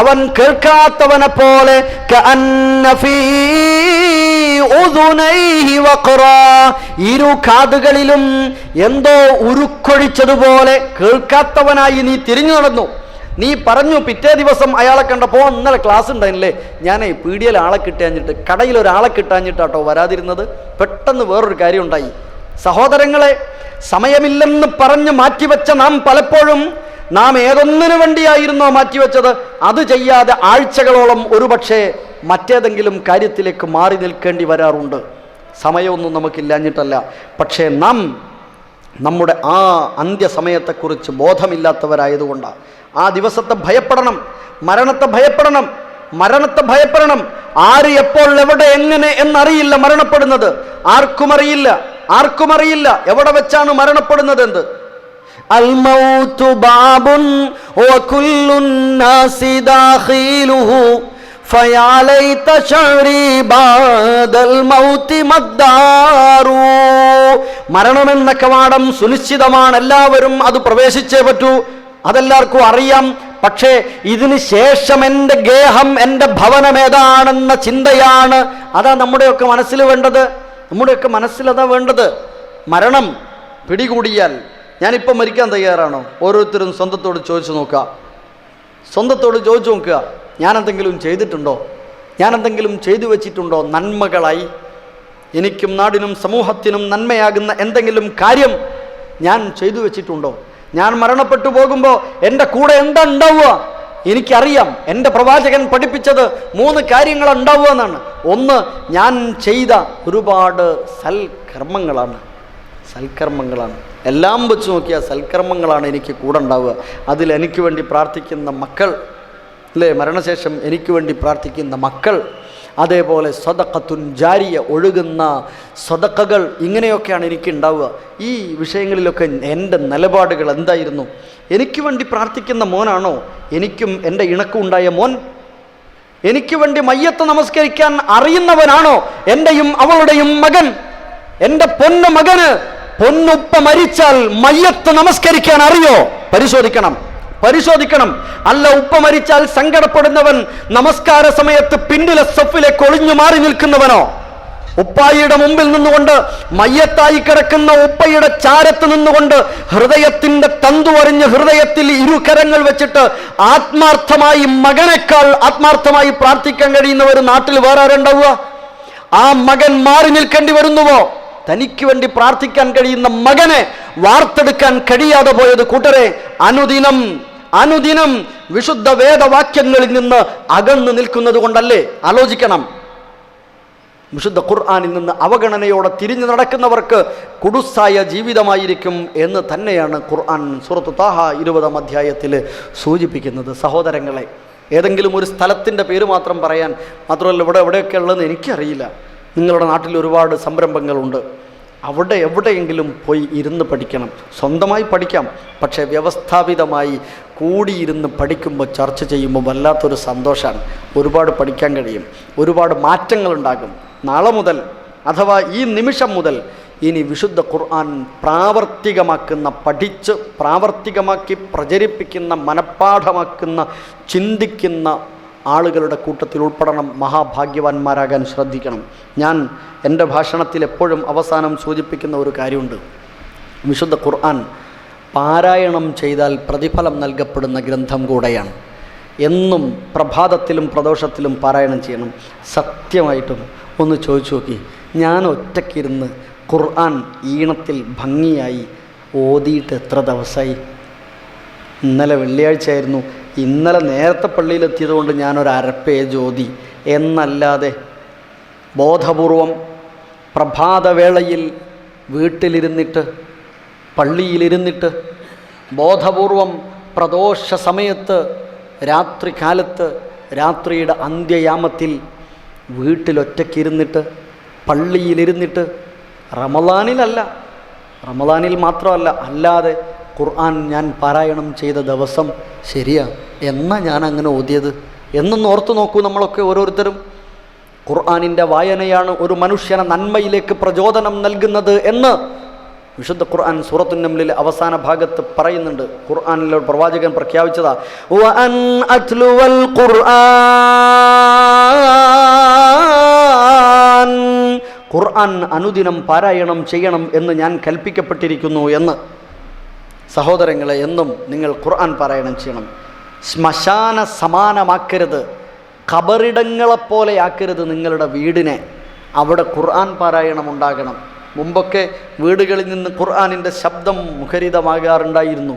അവൻ കേൾക്കാത്തവനെ പോലെ ഇരു കാതുകളിലും എന്തോ ഉരുക്കൊഴിച്ചതുപോലെ കേൾക്കാത്തവനായി നീ തിരിഞ്ഞു നടന്നു. നീ പറഞ്ഞു, പിറ്റേ ദിവസം അയാളെ കണ്ടപ്പോൾ, ഇന്നലെ ക്ലാസ് ഉണ്ടായില്ലേ, ഞാൻ പീടികയിൽ ആളെ കിട്ടാഞ്ഞിട്ട്, കടയിൽ ഒരാളെ കിട്ടാഞ്ഞിട്ടാട്ടോ വരാതിരുന്നത്. പെട്ടെന്ന് വേറൊരു കാര്യം ഉണ്ടായി. സഹോദരങ്ങളെ, സമയമില്ലെന്ന് പറഞ്ഞ് മാറ്റിവെച്ച നാം പലപ്പോഴും നാം ഏതൊന്നിനു വേണ്ടിയായിരുന്നോ മാറ്റിവെച്ചത് അത് ചെയ്യാതെ ആഴ്ചകളോളം ഒരുപക്ഷെ മറ്റേതെങ്കിലും കാര്യത്തിലേക്ക് മാറി നിൽക്കേണ്ടി വരാറുണ്ട്. സമയമൊന്നും നമുക്കില്ലാഞ്ഞിട്ടല്ല, പക്ഷേ നാം നമ്മുടെ ആ അന്ത്യസമയത്തെക്കുറിച്ച് ബോധമില്ലാത്തവരായതുകൊണ്ടാണ്. ആ ദിവസത്തെ ഭയപ്പെടണം, മരണത്തെ ഭയപ്പെടണം, മരണത്തെ ഭയപ്പെടണം. ആര് എപ്പോൾ എവിടെ എങ്ങനെ എന്നറിയില്ല മരണപ്പെടുന്നത്. ആർക്കും അറിയില്ല എവിടെ വെച്ചാണ് മരണപ്പെടുന്നത് എന്ന്. الموت باب وكل الناس داخله فيا ليت شعري بعد الموت مدار. മരണമെന്ന കവാടം സുനിശ്ചിതമാണ്, എല്ലാവരും അത് പ്രവേശിച്ചേ പറ്റൂ, അതെല്ലാവർക്കും അറിയാം. പക്ഷേ ഇതിന് ശേഷം എൻ്റെ ഗേഹം, എൻ്റെ ഭവനം ഏതാണെന്ന ചിന്തയാണ്. അതാ നമ്മുടെയൊക്കെ മനസ്സിൽ വേണ്ടത്. നമ്മുടെയൊക്കെ മനസ്സിലതാ വേണ്ടത്. മരണം പിടികൂടിയാൽ ഞാനിപ്പോൾ മരിക്കാൻ തയ്യാറാണോ? ഓരോരുത്തരും സ്വന്തത്തോട് ചോദിച്ചു നോക്കുക. ഞാൻ എന്തെങ്കിലും ചെയ്തിട്ടുണ്ടോ? ഞാൻ എന്തെങ്കിലും ചെയ്തു വെച്ചിട്ടുണ്ടോ നന്മകളായി? എനിക്കും നാടിനും സമൂഹത്തിനും നന്മയാകുന്ന എന്തെങ്കിലും കാര്യം ഞാൻ ചെയ്തു വെച്ചിട്ടുണ്ടോ? ഞാൻ മരണപ്പെട്ടു പോകുമ്പോൾ എൻ്റെ കൂടെ എന്താ ഉണ്ടാവുക? എനിക്കറിയാം. എൻ്റെ പ്രവാചകൻ പഠിപ്പിച്ചത് 3 കാര്യങ്ങൾ ഉണ്ടാവുക എന്നാണ്. ഒന്ന്, ഞാൻ ചെയ്ത ഒരുപാട് സൽക്കർമ്മങ്ങളാണ്. എല്ലാം വെച്ച് നോക്കിയാൽ സൽക്കർമ്മങ്ങളാണ് എനിക്ക് കൂടെ ഉണ്ടാവുക. അതിൽ എനിക്ക് വേണ്ടി പ്രാർത്ഥിക്കുന്ന മക്കൾ, അല്ലേ? മരണശേഷം എനിക്ക് വേണ്ടി പ്രാർത്ഥിക്കുന്ന മക്കൾ, അതേപോലെ സദഖത്തുൻ ജാരിയ, ഒഴുകുന്ന സദഖകൾ, ഇങ്ങനെയൊക്കെയാണ് എനിക്ക് ഉണ്ടാവുക. ഈ വിഷയങ്ങളിലൊക്കെ എൻ്റെ നിലപാടുകൾ എന്തായിരുന്നു? എനിക്ക് വേണ്ടി പ്രാർത്ഥിക്കുന്ന മോനാണോ എനിക്കും എൻ്റെ ഇണക്കും ഉണ്ടായ മോൻ? എനിക്ക് വേണ്ടി മയ്യത്ത് നമസ്കരിക്കാൻ അറിയുന്നവനാണോ എൻ്റെയും അവളുടെയും മകൻ? എൻ്റെ പൊന്നു മകന് പൊന്നുപ്പ മരിച്ചാൽ മയ്യത്ത് നമസ്കരിക്കാൻ അറിയോ? പരിശോധിക്കണം. അല്ല, ഉപ്പ മരിച്ചാൽ സങ്കടപ്പെടുന്നവൻ നമസ്കാര സമയത്ത് പിന്നിലെ സഫിലേക്ക് ഒളിഞ്ഞു മാറി നിൽക്കുന്നവനോ? ഉപ്പായിയുടെ മുമ്പിൽ നിന്നുകൊണ്ട്, മയ്യത്തായി കിടക്കുന്ന ഉപ്പയുടെ ചാരത്ത് നിന്നുകൊണ്ട്, ഹൃദയത്തിന്റെ തന്തു അറിഞ്ഞ് ഹൃദയത്തിൽ ഇരുകരങ്ങൾ വെച്ചിട്ട് ആത്മാർത്ഥമായി, മകനേക്കാൾ ആത്മാർത്ഥമായി പ്രാർത്ഥിക്കാൻ കഴിയുന്നവർ നാട്ടിൽ വേറെ ആരുണ്ടാവുക? ആ മകൻ മാറി നിൽക്കേണ്ടി വരുന്നുവോ? തനിക്ക് വേണ്ടി പ്രാർത്ഥിക്കാൻ കഴിയുന്ന മകനെ വാർത്തെടുക്കാൻ കഴിയാതെ പോയത് കൂട്ടരെ അനുദിനം വിശുദ്ധ വേദവാക്യങ്ങളിൽ നിന്ന് അകന്നു നിൽക്കുന്നത് കൊണ്ടല്ലേ? ആലോചിക്കണം. വിശുദ്ധ ഖുർആനിൽ നിന്ന് അവഗണനയോടെ തിരിഞ്ഞു നടക്കുന്നവർക്ക് കുടുസായ ജീവിതമായിരിക്കും എന്ന് തന്നെയാണ് ഖുർആൻ സൂറത്ത് താഹ 20-ാം അധ്യായത്തിൽ സൂചിപ്പിക്കുന്നത്. സഹോദരങ്ങളെ, ഏതെങ്കിലും ഒരു സ്ഥലത്തിൻ്റെ പേര് മാത്രം പറയാൻ, മാത്രമല്ല എവിടെയൊക്കെ ഉള്ളതെന്ന് എനിക്കറിയില്ല. നിങ്ങളുടെ നാട്ടിൽ ഒരുപാട് സംരംഭങ്ങളുണ്ട്. അവിടെ എവിടെയെങ്കിലും പോയി ഇരുന്ന് പഠിക്കണം. സ്വന്തമായി പഠിക്കാം, പക്ഷേ വ്യവസ്ഥാപിതമായി കൂടിയിരുന്ന് പഠിക്കുമ്പോൾ, ചർച്ച ചെയ്യുമ്പോൾ വല്ലാത്തൊരു സന്തോഷമാണ്. ഒരുപാട് പഠിക്കാൻ കഴിയും, ഒരുപാട് മാറ്റങ്ങളുണ്ടാകും. നാളെ മുതൽ, അഥവാ ഈ നിമിഷം മുതൽ, ഇനി വിശുദ്ധ ഖുർആൻ പ്രാവർത്തികമാക്കുന്ന, പഠിച്ച് പ്രാവർത്തികമാക്കി പ്രചരിപ്പിക്കുന്ന, മനഃപ്പാഠമാക്കുന്ന, ചിന്തിക്കുന്ന ആളുകളുടെ കൂട്ടത്തിൽ ഉൾപ്പെടണം. മഹാഭാഗ്യവാന്മാരാകാൻ ശ്രദ്ധിക്കണം. ഞാൻ എൻ്റെ ഭാഷണത്തിൽ എപ്പോഴും അവസാനം സൂചിപ്പിക്കുന്ന ഒരു കാര്യമുണ്ട്. വിശുദ്ധ ഖുർആൻ പാരായണം ചെയ്താൽ പ്രതിഫലം നൽകപ്പെടുന്ന ഗ്രന്ഥം കൂടെയാണ്. എന്നും പ്രഭാതത്തിലും പ്രദോഷത്തിലും പാരായണം ചെയ്യണം. സത്യമായിട്ടും ഒന്ന് ചോദിച്ചു നോക്കി, ഞാൻ ഒറ്റയ്ക്കിരുന്ന് ഖുർആൻ ഈണത്തിൽ ഭംഗിയായി ഓതിയിട്ട് എത്ര ദിവസമായി? ഇന്നലെ വെള്ളിയാഴ്ചയായിരുന്നു. ഇന്നലെ നേരത്തെ പള്ളിയിലെത്തിയത് കൊണ്ട് ഞാനൊരു അരപ്പേജ് ഓതി എന്നല്ലാതെ ബോധപൂർവം പ്രഭാതവേളയിൽ വീട്ടിലിരുന്നിട്ട്, പള്ളിയിലിരുന്നിട്ട്, ബോധപൂർവം പ്രദോഷ സമയത്ത്, രാത്രികാലത്ത്, രാത്രിയുടെ അന്ത്യയാമത്തിൽ വീട്ടിലൊറ്റയ്ക്കിരുന്നിട്ട്, പള്ളിയിലിരുന്നിട്ട്, റമദാനിൽ മാത്രമല്ല, അല്ലാതെ ഖുർആൻ ഞാൻ പാരായണം ചെയ്ത ദിവസം ശരിയാ എന്നാ ഞാൻ അങ്ങനെ ഓതിയത് എന്നൊന്ന് ഓർത്തു നോക്കൂ. നമ്മളൊക്കെ ഓരോരുത്തരും ഖുർആനിൻ്റെ വായനയാണ് ഒരു മനുഷ്യനെ നന്മയിലേക്ക് പ്രചോദനം നൽകുന്നത് എന്ന് വിശുദ്ധ ഖുർആൻ സൂറത്തുൻ നംലിലെ അവസാന ഭാഗത്ത് പറയുന്നുണ്ട്. ഖുർആനിലെ പ്രവാചകൻ പ്രഖ്യാപിച്ചതാ, വഅൻ അത്ലുവൽ ഖുർആൻ അനുദിനം പാരായണം ചെയ്യണം എന്ന് ഞാൻ കൽപ്പിക്കപ്പെട്ടിരിക്കുന്നു എന്ന്. സഹോദരങ്ങളെ, എന്നും നിങ്ങൾ ഖുർആൻ പാരായണം ചെയ്യണം. ശ്മശാന സമാനമാക്കരുത്, ഖബറിടങ്ങളെപ്പോലെ ആക്കരുത് നിങ്ങളുടെ വീടിനെ. അവിടെ ഖുർആൻ പാരായണം ഉണ്ടാകണം. മുമ്പൊക്കെ വീടുകളിൽ നിന്ന് ഖുർആനിൻ്റെ ശബ്ദം മുഖരിതമാകാറുണ്ടായിരുന്നു.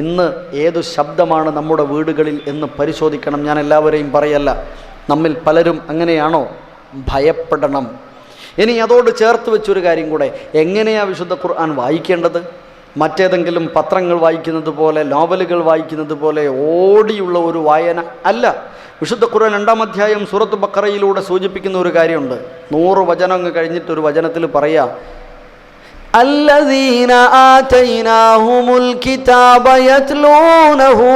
ഇന്ന് ഏതു ശബ്ദമാണ് നമ്മുടെ വീടുകളിൽ എന്ന് പരിശോധിക്കണം. ഞാൻ എല്ലാവരെയും പറയല്ല, നമ്മിൽ പലരും അങ്ങനെയാണോ? ഭയപ്പെടണം. ഇനി അതോട് ചേർത്ത് വെച്ചൊരു കാര്യം കൂടെ, എങ്ങനെയാണ് വിശുദ്ധ ഖുർആൻ വായിക്കേണ്ടത്? മറ്റേതെങ്കിലും പത്രങ്ങൾ വായിക്കുന്നത് പോലെ, നോവലുകൾ വായിക്കുന്നത് പോലെ ഓടിയുള്ള ഒരു വായന അല്ല. വിശുദ്ധ ഖുർആൻ 2-ാം അധ്യായം സൂറത്ത് ബഖറയിലൂടെ സൂചിപ്പിക്കുന്ന ഒരു കാര്യമുണ്ട്. 100 വചനം അങ്ങ് കഴിഞ്ഞിട്ട് ഒരു വചനത്തിൽ പറയാ, അല്ലദീന ആതൈനാഹുമുൽ കിതാബ യത്ലൂനഹു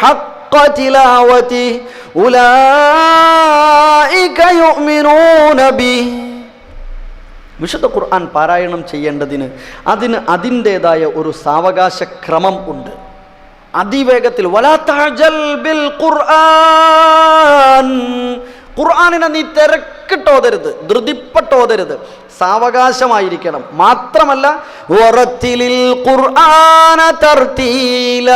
ഹഖ്ഖ തിലാവതിഹി ഉലൈക യുഅ്മിനൂന ബിഹി. വിശുദ്ധ ഖുർആൻ പാരായണം ചെയ്യേണ്ടതിന് അതിൻ്റേതായ ഒരു സാവകാശക്രമം ഉണ്ട്. അതിവേഗത്തിൽ വലാ തഅജൽ ബിൽ ഖുർആൻ, ഖുർആനിനെ നീ തിരക്കിട്ടോതരുത്, ധൃതിപ്പെട്ടോതരുത്, സാവകാശമായിരിക്കണം. മാത്രമല്ല വറത്തിലിൽ ഖുർആന തർതീല,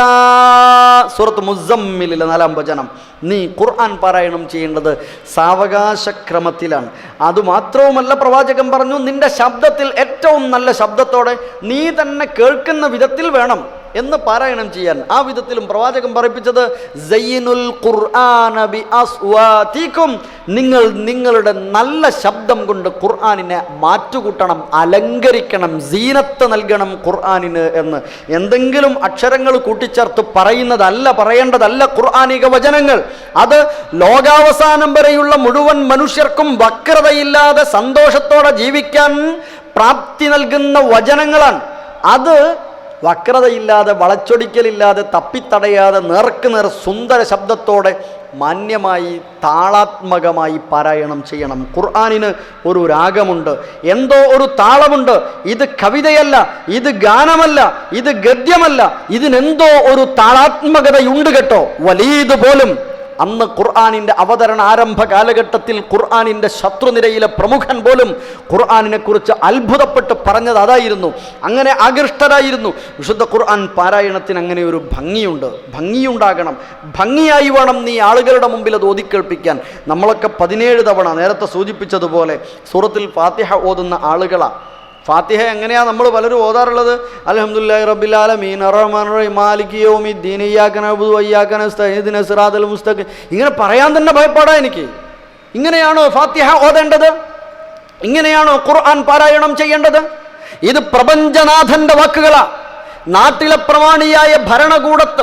സൂറത്ത് മുസമ്മിലിലെ 4-ാം വചനം. നീ ഖുർആൻ പാരായണം ചെയ്യേണ്ടത് സാവകാശക്രമത്തിലാണ്. അതുമാത്രവുമല്ല, പ്രവാചകൻ പറഞ്ഞു, നിന്റെ ശബ്ദത്തിൽ ഏറ്റവും നല്ല ശബ്ദത്തോടെ നീ തന്നെ കേൾക്കുന്ന വിധത്തിൽ വേണം എന്ന് പാരായണം ചെയ്യാൻ. ആ വിധത്തിലും പ്രവാചകൻ പറയിപ്പിച്ചത് സയ്യിനുൽ ഖുർആന ബി അസ്വാതികും, നിങ്ങൾ നിങ്ങളുടെ നല്ല ശബ്ദം കൊണ്ട് ഖുർആനിനെ മാറ്റുകൂട്ടണം, അലങ്കരിക്കണം, സീനത്ത് നൽകണം ഖുർആനിന് എന്ന്. എന്തെങ്കിലും അക്ഷരങ്ങൾ കൂട്ടിച്ചേർത്ത് പറയുന്നതല്ല, പറയേണ്ടതല്ല ഖുർആനിക വചനങ്ങൾ. അത് ലോകാവസാനം വരെയുള്ള മുഴുവൻ മനുഷ്യർക്കും വക്രതയില്ലാതെ സന്തോഷത്തോടെ ജീവിക്കാൻ പ്രാപ്തി നൽകുന്ന വചനങ്ങളാണ്. അത് വക്രതയില്ലാതെ, വളച്ചൊടിക്കലില്ലാതെ, തപ്പിത്തടയാതെ, നേർക്കുനേർ സുന്ദര ശബ്ദത്തോടെ മാന്യമായി താളാത്മകമായി പാരായണം ചെയ്യണം. ഖുർആനിന് ഒരു രാഗമുണ്ട്, എന്തോ ഒരു താളമുണ്ട്. ഇത് കവിതയല്ല, ഇത് ഗാനമല്ല, ഇത് ഗദ്യമല്ല, ഇതിനെന്തോ ഒരു താളാത്മകതയുണ്ട് കേട്ടോ. വലീദ് പോലും അന്ന് ഖുർആനിൻ്റെ അവതരണ ആരംഭ കാലഘട്ടത്തിൽ ഖുർആനിൻ്റെ ശത്രുനിരയിലെ പ്രമുഖൻ പോലും ഖുർആനിനെ കുറിച്ച് അത്ഭുതപ്പെട്ട് പറഞ്ഞത് അതായിരുന്നു. അങ്ങനെ ആകൃഷ്ടരായിരുന്നു. വിശുദ്ധ ഖുർആൻ പാരായണത്തിന് അങ്ങനെ ഒരു ഭംഗിയുണ്ട്, ഭംഗിയുണ്ടാകണം. ഭംഗിയായി വേണം നീ ആളുകളുടെ മുമ്പിൽ അത് ഓതിക്കേൾപ്പിക്കാൻ. നമ്മളൊക്കെ 17 തവണ നേരത്തെ സൂചിപ്പിച്ചതുപോലെ സൂറത്തുൽ ഫാത്തിഹ ഓതുന്ന ആളുകളാണ്. ഫാത്തിഹ എങ്ങനെയാണ് നമ്മൾ പലരും ഓതാറുള്ളത്? അൽഹംദുലില്ലാഹി റബ്ബിൽ ആലമീൻ അർറഹ്മാനിർ റഹീം മാലികി യൗമിദ്ദീൻ ഇയ്യാക നഅ്ബുദു വഇയ്യാക നസ്തഈൻ ഇഹ്ദിനസ് സിറാത്തൽ മുസ്തഖീം. ഇങ്ങനെ പറയാൻ തന്നെ ഭയപ്പാടാ എനിക്ക്. ഇങ്ങനെയാണോ ഫാത്തിഹ ഓതേണ്ടത്? ഇങ്ങനെയാണോ ഖുർആൻ പാരായണം ചെയ്യേണ്ടത്? ഇത് പ്രപഞ്ചനാഥന്റെ വാക്കുകളാ. നാട്ടിലെ പ്രമാണിയായ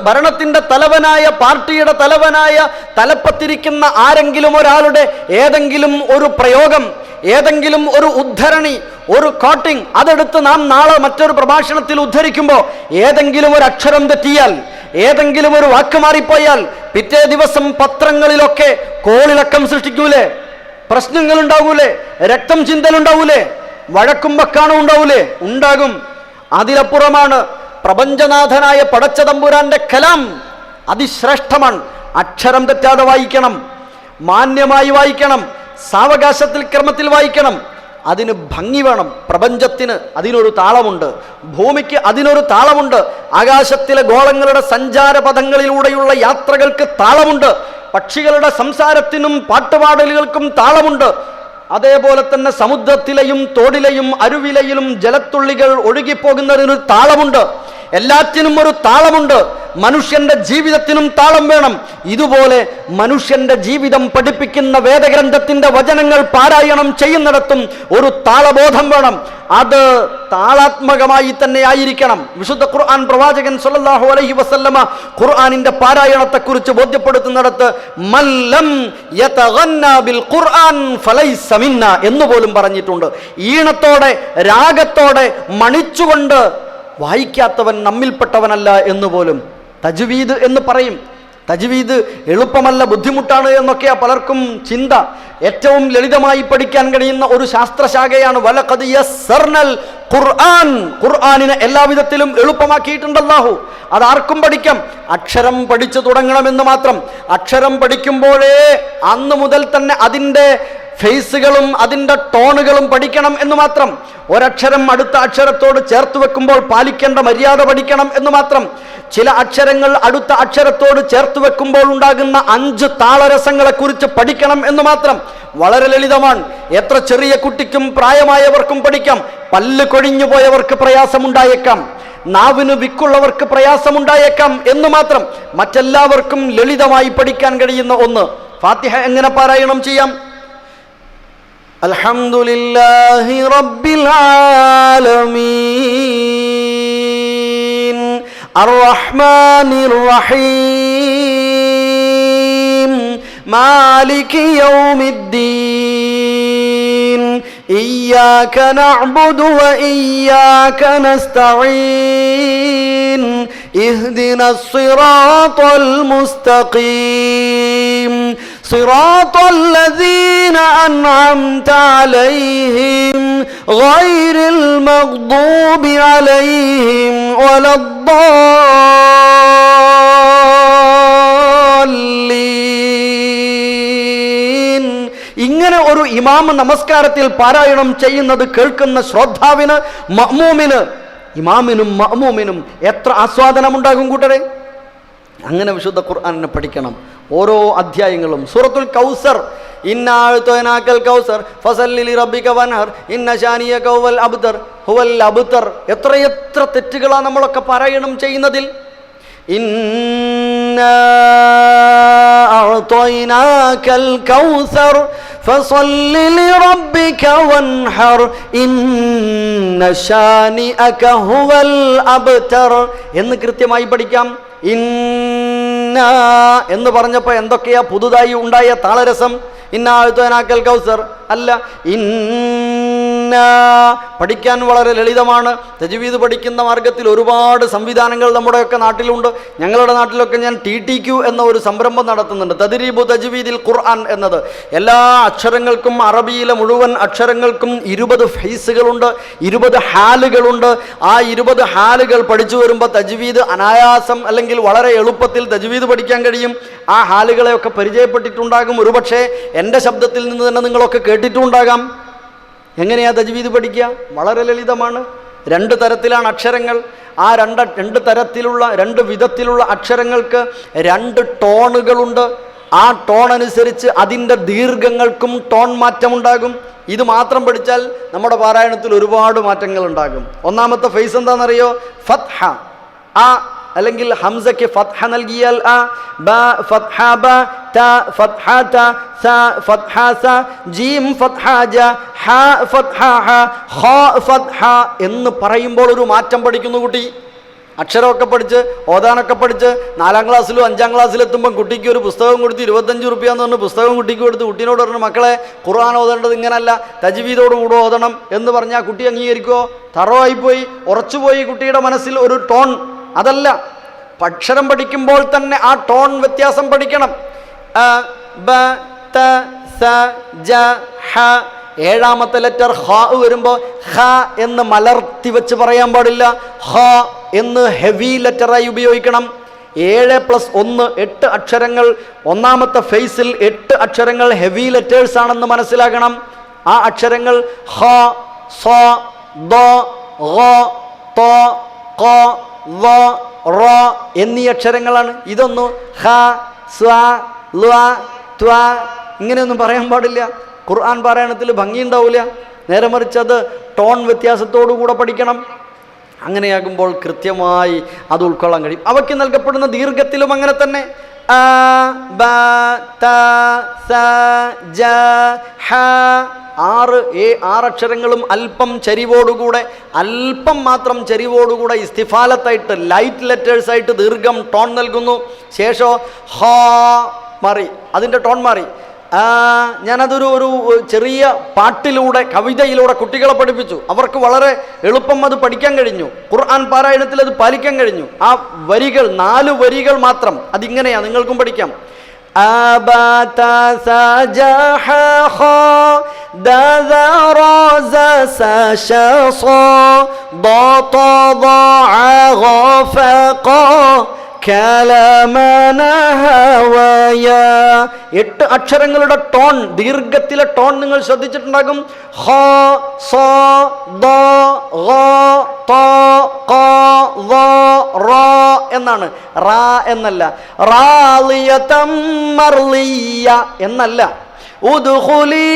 ഭരണത്തിന്റെ തലവനായ, പാർട്ടിയുടെ തലവനായ, തലപ്പത്തിരിക്കുന്ന ആരെങ്കിലും ഒരാളുടെ ഏതെങ്കിലും ഒരു പ്രയോഗം, ഏതെങ്കിലും ഒരു ഉദ്ധരണി, ഒരു കോട്ടിംഗ് അതെടുത്ത് നാം നാളെ മറ്റൊരു പ്രഭാഷണത്തിൽ ഉദ്ധരിക്കുമ്പോൾ ഏതെങ്കിലും ഒരു അക്ഷരം തെറ്റിയാൽ, ഏതെങ്കിലും ഒരു വാക്ക് മാറിപ്പോയാൽ പിറ്റേ ദിവസം പത്രങ്ങളിലൊക്കെ കോളിളക്കം സൃഷ്ടിക്കൂലേ? പ്രശ്നങ്ങൾ ഉണ്ടാവൂലേ? രക്തം ചിന്തലുണ്ടാവൂലേ? വഴക്കും വക്കാണും ഉണ്ടാവൂലേ? ഉണ്ടാകും. അതിലപ്പുറമാണ് പ്രപഞ്ചനാഥനായ പടച്ച തമ്പുരാന്റെ കലാം. അതിശ്രേഷ്ഠമാണ്. അക്ഷരം തെറ്റാതെ വായിക്കണം, മാന്യമായി വായിക്കണം, സാവകാശത്തിൽ ക്രമത്തിൽ വായിക്കണം. അതിന് ഭംഗി വേണം. പ്രപഞ്ചത്തിന് അതിനൊരു താളമുണ്ട്, ഭൂമിക്ക് അതിനൊരു താളമുണ്ട്, ആകാശത്തിലെ ഗോളങ്ങളുടെ സഞ്ചാരപഥങ്ങളിലൂടെയുള്ള യാത്രകൾക്ക് താളമുണ്ട്, പക്ഷികളുടെ സംസാരത്തിനും പാട്ടുപാടലുകൾക്കും താളമുണ്ട്. അതേപോലെ തന്നെ സമുദ്രത്തിലെയും തോടിലെയും അരുവിലെയും ജലത്തുള്ളികൾ ഒഴുകിപ്പോകുന്നതിനൊരു താളമുണ്ട്. എല്ലാറ്റിനും ഒരു താളമുണ്ട്. മനുഷ്യന്റെ ജീവിതത്തിനും താളം വേണം. ഇതുപോലെ മനുഷ്യന്റെ ജീവിതം പഠിപ്പിക്കുന്ന വേദഗ്രന്ഥത്തിന്റെ വചനങ്ങൾ പാരായണം ചെയ്യുന്നിടത്തും ഒരു താളബോധം വേണം. അത് താളാത്മകമായി തന്നെ ആയിരിക്കണം. വിശുദ്ധ ഖുർആൻ പ്രവാചകൻ സ്വല്ലല്ലാഹു അലൈഹി വസല്ലമ ഖുർആനിന്റെ പാരായണത്തെക്കുറിച്ച് ബോധ്യപ്പെടുത്തുന്നിടത്ത് മല്ലം യതഗന്ന ബിൽ ഖുർആൻ ഫലൈസ മിന്ന എന്ന് പോലും പറഞ്ഞിട്ടുണ്ട്. ഈണത്തോടെ, രാഗത്തോടെ, മണിച്ചുകൊണ്ട് വായിക്കാത്തവൻ നമ്മിൽപ്പെട്ടവനല്ല എന്ന് പോലും. തജ്വീദ് എന്ന് പറയും. തജ്വീദ് എളുപ്പമല്ല, ബുദ്ധിമുട്ടാണ് എന്നൊക്കെയാ പലർക്കും ചിന്ത. ഏറ്റവും ലളിതമായി പഠിക്കാൻ കഴിയുന്ന ഒരു ശാസ്ത്രശാഖയാണ് വലഖദ് യസ്സർനൽ ഖുർആൻ. ഖുർആനിനെ എല്ലാവിധത്തിലും എളുപ്പമാക്കിയിട്ടുണ്ട് അല്ലാഹു. അതാർക്കും പഠിക്കാം. അക്ഷരം പഠിച്ചു തുടങ്ങണമെന്ന് മാത്രം. അക്ഷരം പഠിക്കുമ്പോഴേ അന്ന് മുതൽ തന്നെ അതിൻ്റെ ഫേസുകളും അതിൻ്റെ ടോണുകളും പഠിക്കണം എന്ന് മാത്രം. ഒരക്ഷരം അടുത്ത അക്ഷരത്തോട് ചേർത്ത് വെക്കുമ്പോൾ പാലിക്കേണ്ട മര്യാദ പഠിക്കണം എന്ന് മാത്രം. ചില അക്ഷരങ്ങൾ അടുത്ത അക്ഷരത്തോട് ചേർത്ത് വെക്കുമ്പോൾ ഉണ്ടാകുന്ന 5 താളരസങ്ങളെ കുറിച്ച് പഠിക്കണം എന്ന് മാത്രം. വളരെ ലളിതമാണ്. എത്ര ചെറിയ കുട്ടിക്കും പ്രായമായവർക്കും പഠിക്കാം. പല്ല് കൊഴിഞ്ഞു പോയവർക്ക് പ്രയാസമുണ്ടായേക്കാം, നാവിന് വിക്കുള്ളവർക്ക് പ്രയാസമുണ്ടായേക്കാം എന്ന് മാത്രം. മറ്റെല്ലാവർക്കും ലളിതമായി പഠിക്കാൻ കഴിയുന്ന ഒന്ന്. ഫാത്തിഹ എങ്ങനെ പാരായണം ചെയ്യാം? അൽഹംദുലില്ലാഹി റബ്ബിൽ ആലമീൻ അർറഹ്മാനിർ റഹീം മാലികി യൗമിദ്ദീൻ ഇയ്യാക നഅ്ബുദു വ ഇയ്യാക നസ്തഈൻ ഇഹ്ദിനസ് സിറാത്തൽ മുസ്തഖീം صراط الذين أنعمت عليهم غير المغضوب عليهم ولا الضالين. ഇങ്ങനെ ഒരു ഇമാം നമസ്കാരത്തിൽ പാരായണം ചെയ്യുന്നത് കേൾക്കുന്ന ശ്രോതാവിന്, മഅ്മൂമിന്, ഇമാമിനും മഅ്മൂമിനും എത്ര ആസ്വാദനമുണ്ടാകും കൂട്ടരെ. അങ്ങനെ വിശുദ്ധ ഖുർആനിനെ പഠിക്കണം. ഓരോ അധ്യായങ്ങളും. സൂറത്തുൽ കൗസർ ഇന്നാ അഅ്തൈനാക്കൽ കൗസർ ഫസല്ലി ലിറബ്ബിക വൻഹർ ഇന്ന ശാനിയക ഹുവൽ അബ്തർ. എത്രയെത്ര തെറ്റുകളാണ് നമ്മളൊക്കെ പാരായണം ചെയ്യുന്നതിൽ. ഇന്നാ അഅ്തൈനാക്കൽ കൗസർ ഫസല്ലി ലിറബ്ബിക വൻഹർ ഇന്ന ശാനിഅക ഹുവൽ അബ്തർ എന്ന് കൃത്യമായി പഠിക്കാം. ഇന്ന എന്ന് പറഞ്ഞപ്പോൾ എന്തൊക്കെയാ പുതുതായി ഉണ്ടായ താളരസം? ഇന്നാ അഅ്തൈനാക്കൽ കൗസർ അല്ല, പഠിക്കാൻ വളരെ ലളിതമാണ്. തജ്വീദ് പഠിക്കുന്ന മാർഗത്തിൽ ഒരുപാട് സംവിധാനങ്ങൾ നമ്മുടെയൊക്കെ നാട്ടിലുണ്ട്. ഞങ്ങളുടെ നാട്ടിലൊക്കെ ഞാൻ TTQ എന്ന ഒരു സംരംഭം നടത്തുന്നുണ്ട്, തദ്രീബു തജ്വീദിൽ ഖുർആൻ എന്നത്. എല്ലാ അക്ഷരങ്ങൾക്കും, അറബിയിലെ മുഴുവൻ അക്ഷരങ്ങൾക്കും 20 ഫേസുകളുണ്ട്, 20 ഹാലുകളുണ്ട്. ആ 20 ഹാലുകൾ പഠിച്ചു വരുമ്പോൾ തജ്വീദ് അനായാസം അല്ലെങ്കിൽ വളരെ എളുപ്പത്തിൽ തജ്വീദ് പഠിക്കാൻ കഴിയും. ആ ഹാലുകളെയൊക്കെ പരിചയപ്പെട്ടിട്ടുണ്ടാകും. ഒരുപക്ഷെ എൻ്റെ ശബ്ദത്തിൽ നിന്ന് തന്നെ നിങ്ങളൊക്കെ കേട്ടിട്ടുണ്ടാകാം. എങ്ങനെയാ തജ്വീദ് പഠിക്കുക? വളരെ ലളിതമാണ്. 2 തരത്തിലാണ് അക്ഷരങ്ങൾ. ആ രണ്ട് തരത്തിലുള്ള 2 വിധത്തിലുള്ള അക്ഷരങ്ങൾക്ക് 2 ടോണുകളുണ്ട്. ആ ടോൺ അനുസരിച്ച് അതിൻ്റെ ദീർഘങ്ങൾക്കും ടോൺ മാറ്റമുണ്ടാകും. ഇത് മാത്രം പഠിച്ചാൽ നമ്മുടെ പാരായണത്തിൽ ഒരുപാട് മാറ്റങ്ങൾ ഉണ്ടാകും. ഒന്നാമത്തെ ഫേസ് എന്താണെന്നറിയോ? ഫത്ഹ. ആ അല്ലെങ്കിൽ ഹംസയ്ക്ക് ഫത്ഹ നൽകിയാൽ അ, ബ ഫത്ഹ ബ, ത ഫത്ഹ ത, സ ഫത്ഹ സ, ജീം ഫത്ഹ ജ, ഹ ഫത്ഹ ഹ, ഖ ഫത്ഹ എന്ന് പറയുമ്പോൾ ഒരു മാറ്റം പഠിക്കുന്നു കുട്ടി. അക്ഷരമൊക്കെ പഠിച്ച് ഓതാനൊക്കെ പഠിച്ച് 4ാം ക്ലാസ്സിലും 5ാം ക്ലാസ്സിലും എത്തുമ്പം കുട്ടിക്ക് ഒരു പുസ്തകം കൊടുത്ത് 25 റുപ്യാന്ന് പറഞ്ഞ് പുസ്തകം കുട്ടിക്ക് കൊടുത്ത് കുട്ടീനോട് പറഞ്ഞു, മക്കളെ ഖുർആൻ ഓതേണ്ടത് ഇങ്ങനല്ല, തജ്വീദോടുകൂടെ ഓതണം എന്ന് പറഞ്ഞാൽ കുട്ടി അംഗീകരിക്കുമോ? തറവായിപ്പോയി, ഉറച്ചുപോയി കുട്ടിയുടെ മനസ്സിൽ ഒരു ടോൺ. അതല്ല, അക്ഷരം പഠിക്കുമ്പോൾ തന്നെ ആ ടോൺ വ്യത്യാസം പഠിക്കണം. അ ബ ത സ ജ ഹ. 7ാമത്തെ ലെറ്റർ ഹ വരുമ്പോൾ ഹ എന്ന് മലർത്തി വെച്ച് പറയാൻ പാടില്ല, ഹ എന്ന് ഹെവി ലെറ്ററായി ഉപയോഗിക്കണം. 7+1 8 അക്ഷരങ്ങൾ. 1ാമത്തെ ഫേസിൽ 8 അക്ഷരങ്ങൾ ഹെവി ലെറ്റേഴ്സ് ആണെന്ന് മനസ്സിലാക്കണം. ആ അക്ഷരങ്ങൾ ഹ, സ, ദ, ഗ, ത, ഖ, വ, റ എന്നീ അക്ഷരങ്ങളാണ്. ഇതൊന്നും ഹ, സ്വ, ല, ത്വ ഇങ്ങനെയൊന്നും പറയാൻ പാടില്ല. ഖുർആൻ പാരായണത്തിൽ ഭംഗിയുണ്ടാവില്ല. നേരെ മറിച്ച് അത് ടോൺ വ്യത്യാസത്തോടു കൂടെ പഠിക്കണം. അങ്ങനെയാകുമ്പോൾ കൃത്യമായി അത് ഉൾക്കൊള്ളാൻ കഴിയും. അവയ്ക്ക് നൽകപ്പെടുന്ന ദീർഘത്തിലും അങ്ങനെ തന്നെ. അ ബ ത സ ജ ഹ. 6 അക്ഷരങ്ങളും അല്പം ചരിവോടുകൂടെ, അല്പം മാത്രം ചരിവോടുകൂടെ ഇസ്തിഫാലത്തായിട്ട് ലൈറ്റ് ലെറ്റേഴ്സായിട്ട് ദീർഘം ടോൺ നൽകുന്നു. ശേഷം ഹ മാറി, അതിൻ്റെ ടോൺ മാറി. ഞാനതൊരു ചെറിയ പാട്ടിലൂടെ, കവിതയിലൂടെ കുട്ടികളെ പഠിപ്പിച്ചു. അവർക്ക് വളരെ എളുപ്പം അത് പഠിക്കാൻ കഴിഞ്ഞു. ഖുർആൻ പാരായണത്തിൽ അത് പാലിക്കാൻ കഴിഞ്ഞു. ആ വരികൾ 4 വരികൾ മാത്രം. അതിങ്ങനെയാണ്, നിങ്ങൾക്കും പഠിക്കാം. എട്ട് അക്ഷരങ്ങളുടെ ടോൺ, ദീർഘത്തിലെ ടോൺ നിങ്ങൾ ശ്രദ്ധിച്ചിട്ടുണ്ടാകും. ഹ, സ, ദ, ഗ, ത, ഖ, വ, റ എന്നാണ്. റ എന്നല്ല. റാളിയതം മർളിയ എന്നല്ല. ഉദ്ഖുലീ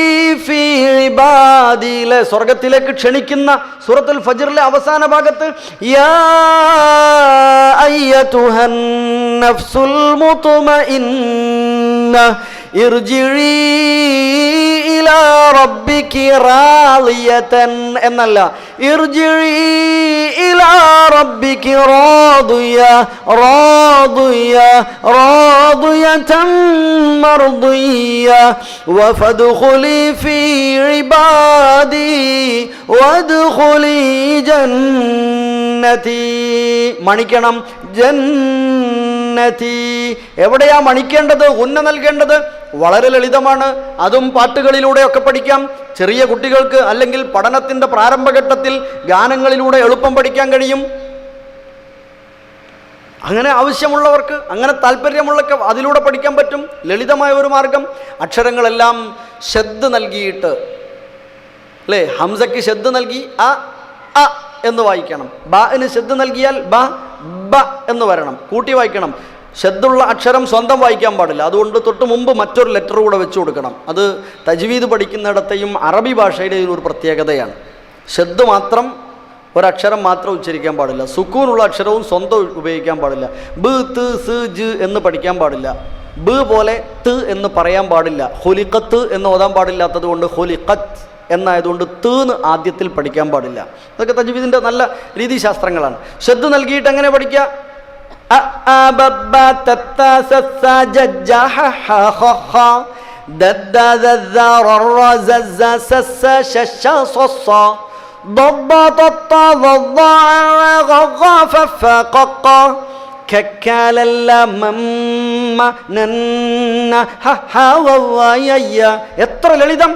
ഫീ ഇബാദിലെ സ്വർഗത്തിലേക്ക് ക്ഷണിക്കുന്ന സൂറത്തുൽ ഫജ്റിലെ അവസാന ഭാഗത്ത് യാ അയ്യതുഹൻ നഫ്സുൽ മുത്മഇന്ന ഇർജിഇ ഇലാ റബ്ബികി റാളിയതൻ എന്നല്ല. ഇർജിഇ ഇലാ റബ്ബികി റാദിയ റാദിയ റാദിയതൻ മർദിയ വഫദ്ഖുലി ഫീ ഇബാദി വദ്ഖുലി ജന്നതി. മണിക്കണം ജന്നതി. എവിടെയാ മണിക്കേണ്ടത്, ഉന്ന നൽകേണ്ടത്? വളരെ ലളിതമാണ്. അതും പാട്ടുകളിലൂടെയൊക്കെ പഠിക്കാം. ചെറിയ കുട്ടികൾക്ക് അല്ലെങ്കിൽ പഠനത്തിൻ്റെ പ്രാരംഭഘട്ടത്തിൽ ഗാനങ്ങളിലൂടെ എളുപ്പം പഠിക്കാൻ കഴിയും. അങ്ങനെ ആവശ്യമുള്ളവർക്ക്, അങ്ങനെ താല്പര്യമുള്ളവർക്ക് അതിലൂടെ പഠിക്കാൻ പറ്റും. ലളിതമായ ഒരു മാർഗം. അക്ഷരങ്ങളെല്ലാം ശബ്ദ് നൽകിയിട്ട്, അല്ലേ? ഹംസയ്ക്ക് ശബ്ദ് നൽകി അ അ എന്ന് വായിക്കണം. ബ ന് ശബ്ദ് നൽകിയാൽ ബ ബ എന്ന് വരണം, കൂട്ടി വായിക്കണം. ഷദ്ദുള്ള അക്ഷരം സ്വന്തം വായിക്കാൻ പാടില്ല. അതുകൊണ്ട് തൊട്ട് മുമ്പ് മറ്റൊരു ലെറ്റർ കൂടെ വെച്ച് കൊടുക്കണം. അത് തജ്വീദ് പഠിക്കുന്നിടത്തെയും അറബി ഭാഷയുടെയും ഒരു പ്രത്യേകതയാണ്. ഷദ്ദ് മാത്രം, ഒരക്ഷരം മാത്രം ഉച്ചരിക്കാൻ പാടില്ല. സുക്കൂനുള്ള അക്ഷരവും സ്വന്തം ഉപയോഗിക്കാൻ പാടില്ല. ബ് ത് സ് ജ് എന്ന് പഠിക്കാൻ പാടില്ല. ബ് പോലെ ത് എന്ന് പറയാൻ പാടില്ല. ഹൊലിക്കത്ത് എന്ന് ഓതാൻ പാടില്ലാത്തത് കൊണ്ട് ഹൊലിക്കത്ത് എന്നായതുകൊണ്ട് തീന്ന് ആദ്യത്തിൽ പഠിക്കാൻ പാടില്ല. അതൊക്കെ തജ്വീദിൻ്റെ നല്ല രീതിശാസ്ത്രങ്ങളാണ്. ഷദ്ദ് നൽകിയിട്ട് എങ്ങനെ പഠിക്കുക? എത്ര ലളിതം!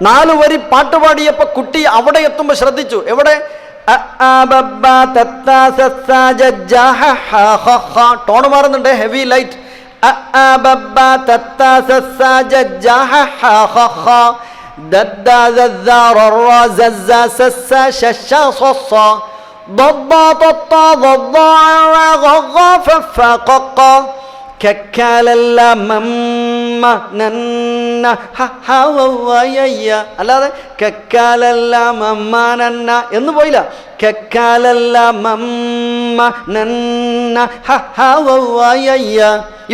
4 വരി പാട്ട് പാടിയപ്പോ കുട്ടി അവിടെ എത്തുമ്പോ ശ്രദ്ധിച്ചു. എവിടെ? ടോണ് മാറുന്നുണ്ട്. Heavy light. അല്ലാതെ കക്കാലല്ല മമ്മാനന്ന എന്ന് പോയില്ല.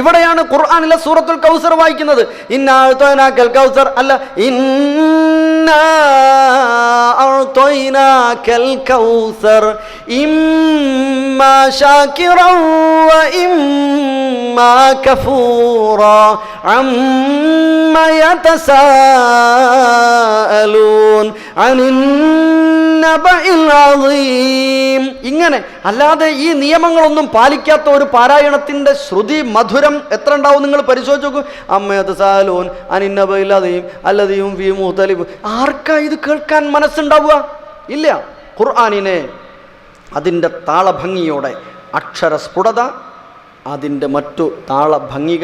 ഇവിടെയാണ് ഖുർആനിലെ സൂറത്തുൽ കൗസർ വായിക്കുന്നത്. ഇന്നാ അഅ്തൈനാകൽ കൗസർ അല്ല, ഇന്നാ അഅ്തൈനാകൽ കൗസർ ഇമ്മാ ശാകിറൻ വ ഇമ്മാ കഫൂറാ അമ്മാ യതസാഅലൂൻ അനിൻ നബഇൽ അളീം. ഇങ്ങനെ അല്ലാതെ ഈ നിയമങ്ങളൊന്നും പാലിക്കാത്ത ഒരു പാരായണത്തിന്റെ ശ്രുതി മധുരം എത്ര ഉണ്ടാവും നിങ്ങൾ പരിശോധിച്ച് നോക്കൂ. അമ്മയതസാലൂൻ അനിൻ നബഇൽ അളീം അല്ലദീം ഫീ മുഖ്തലിഫ്. ആർക്കാ ഇത് കേൾക്കാൻ മനസ്സുണ്ടാവുക? ഇല്ല. ഖുർആനിനെ അതിൻ്റെ താളഭംഗിയോടെ, അക്ഷരസ്ഫുടത, അതിൻ്റെ മറ്റു താളഭംഗികൾ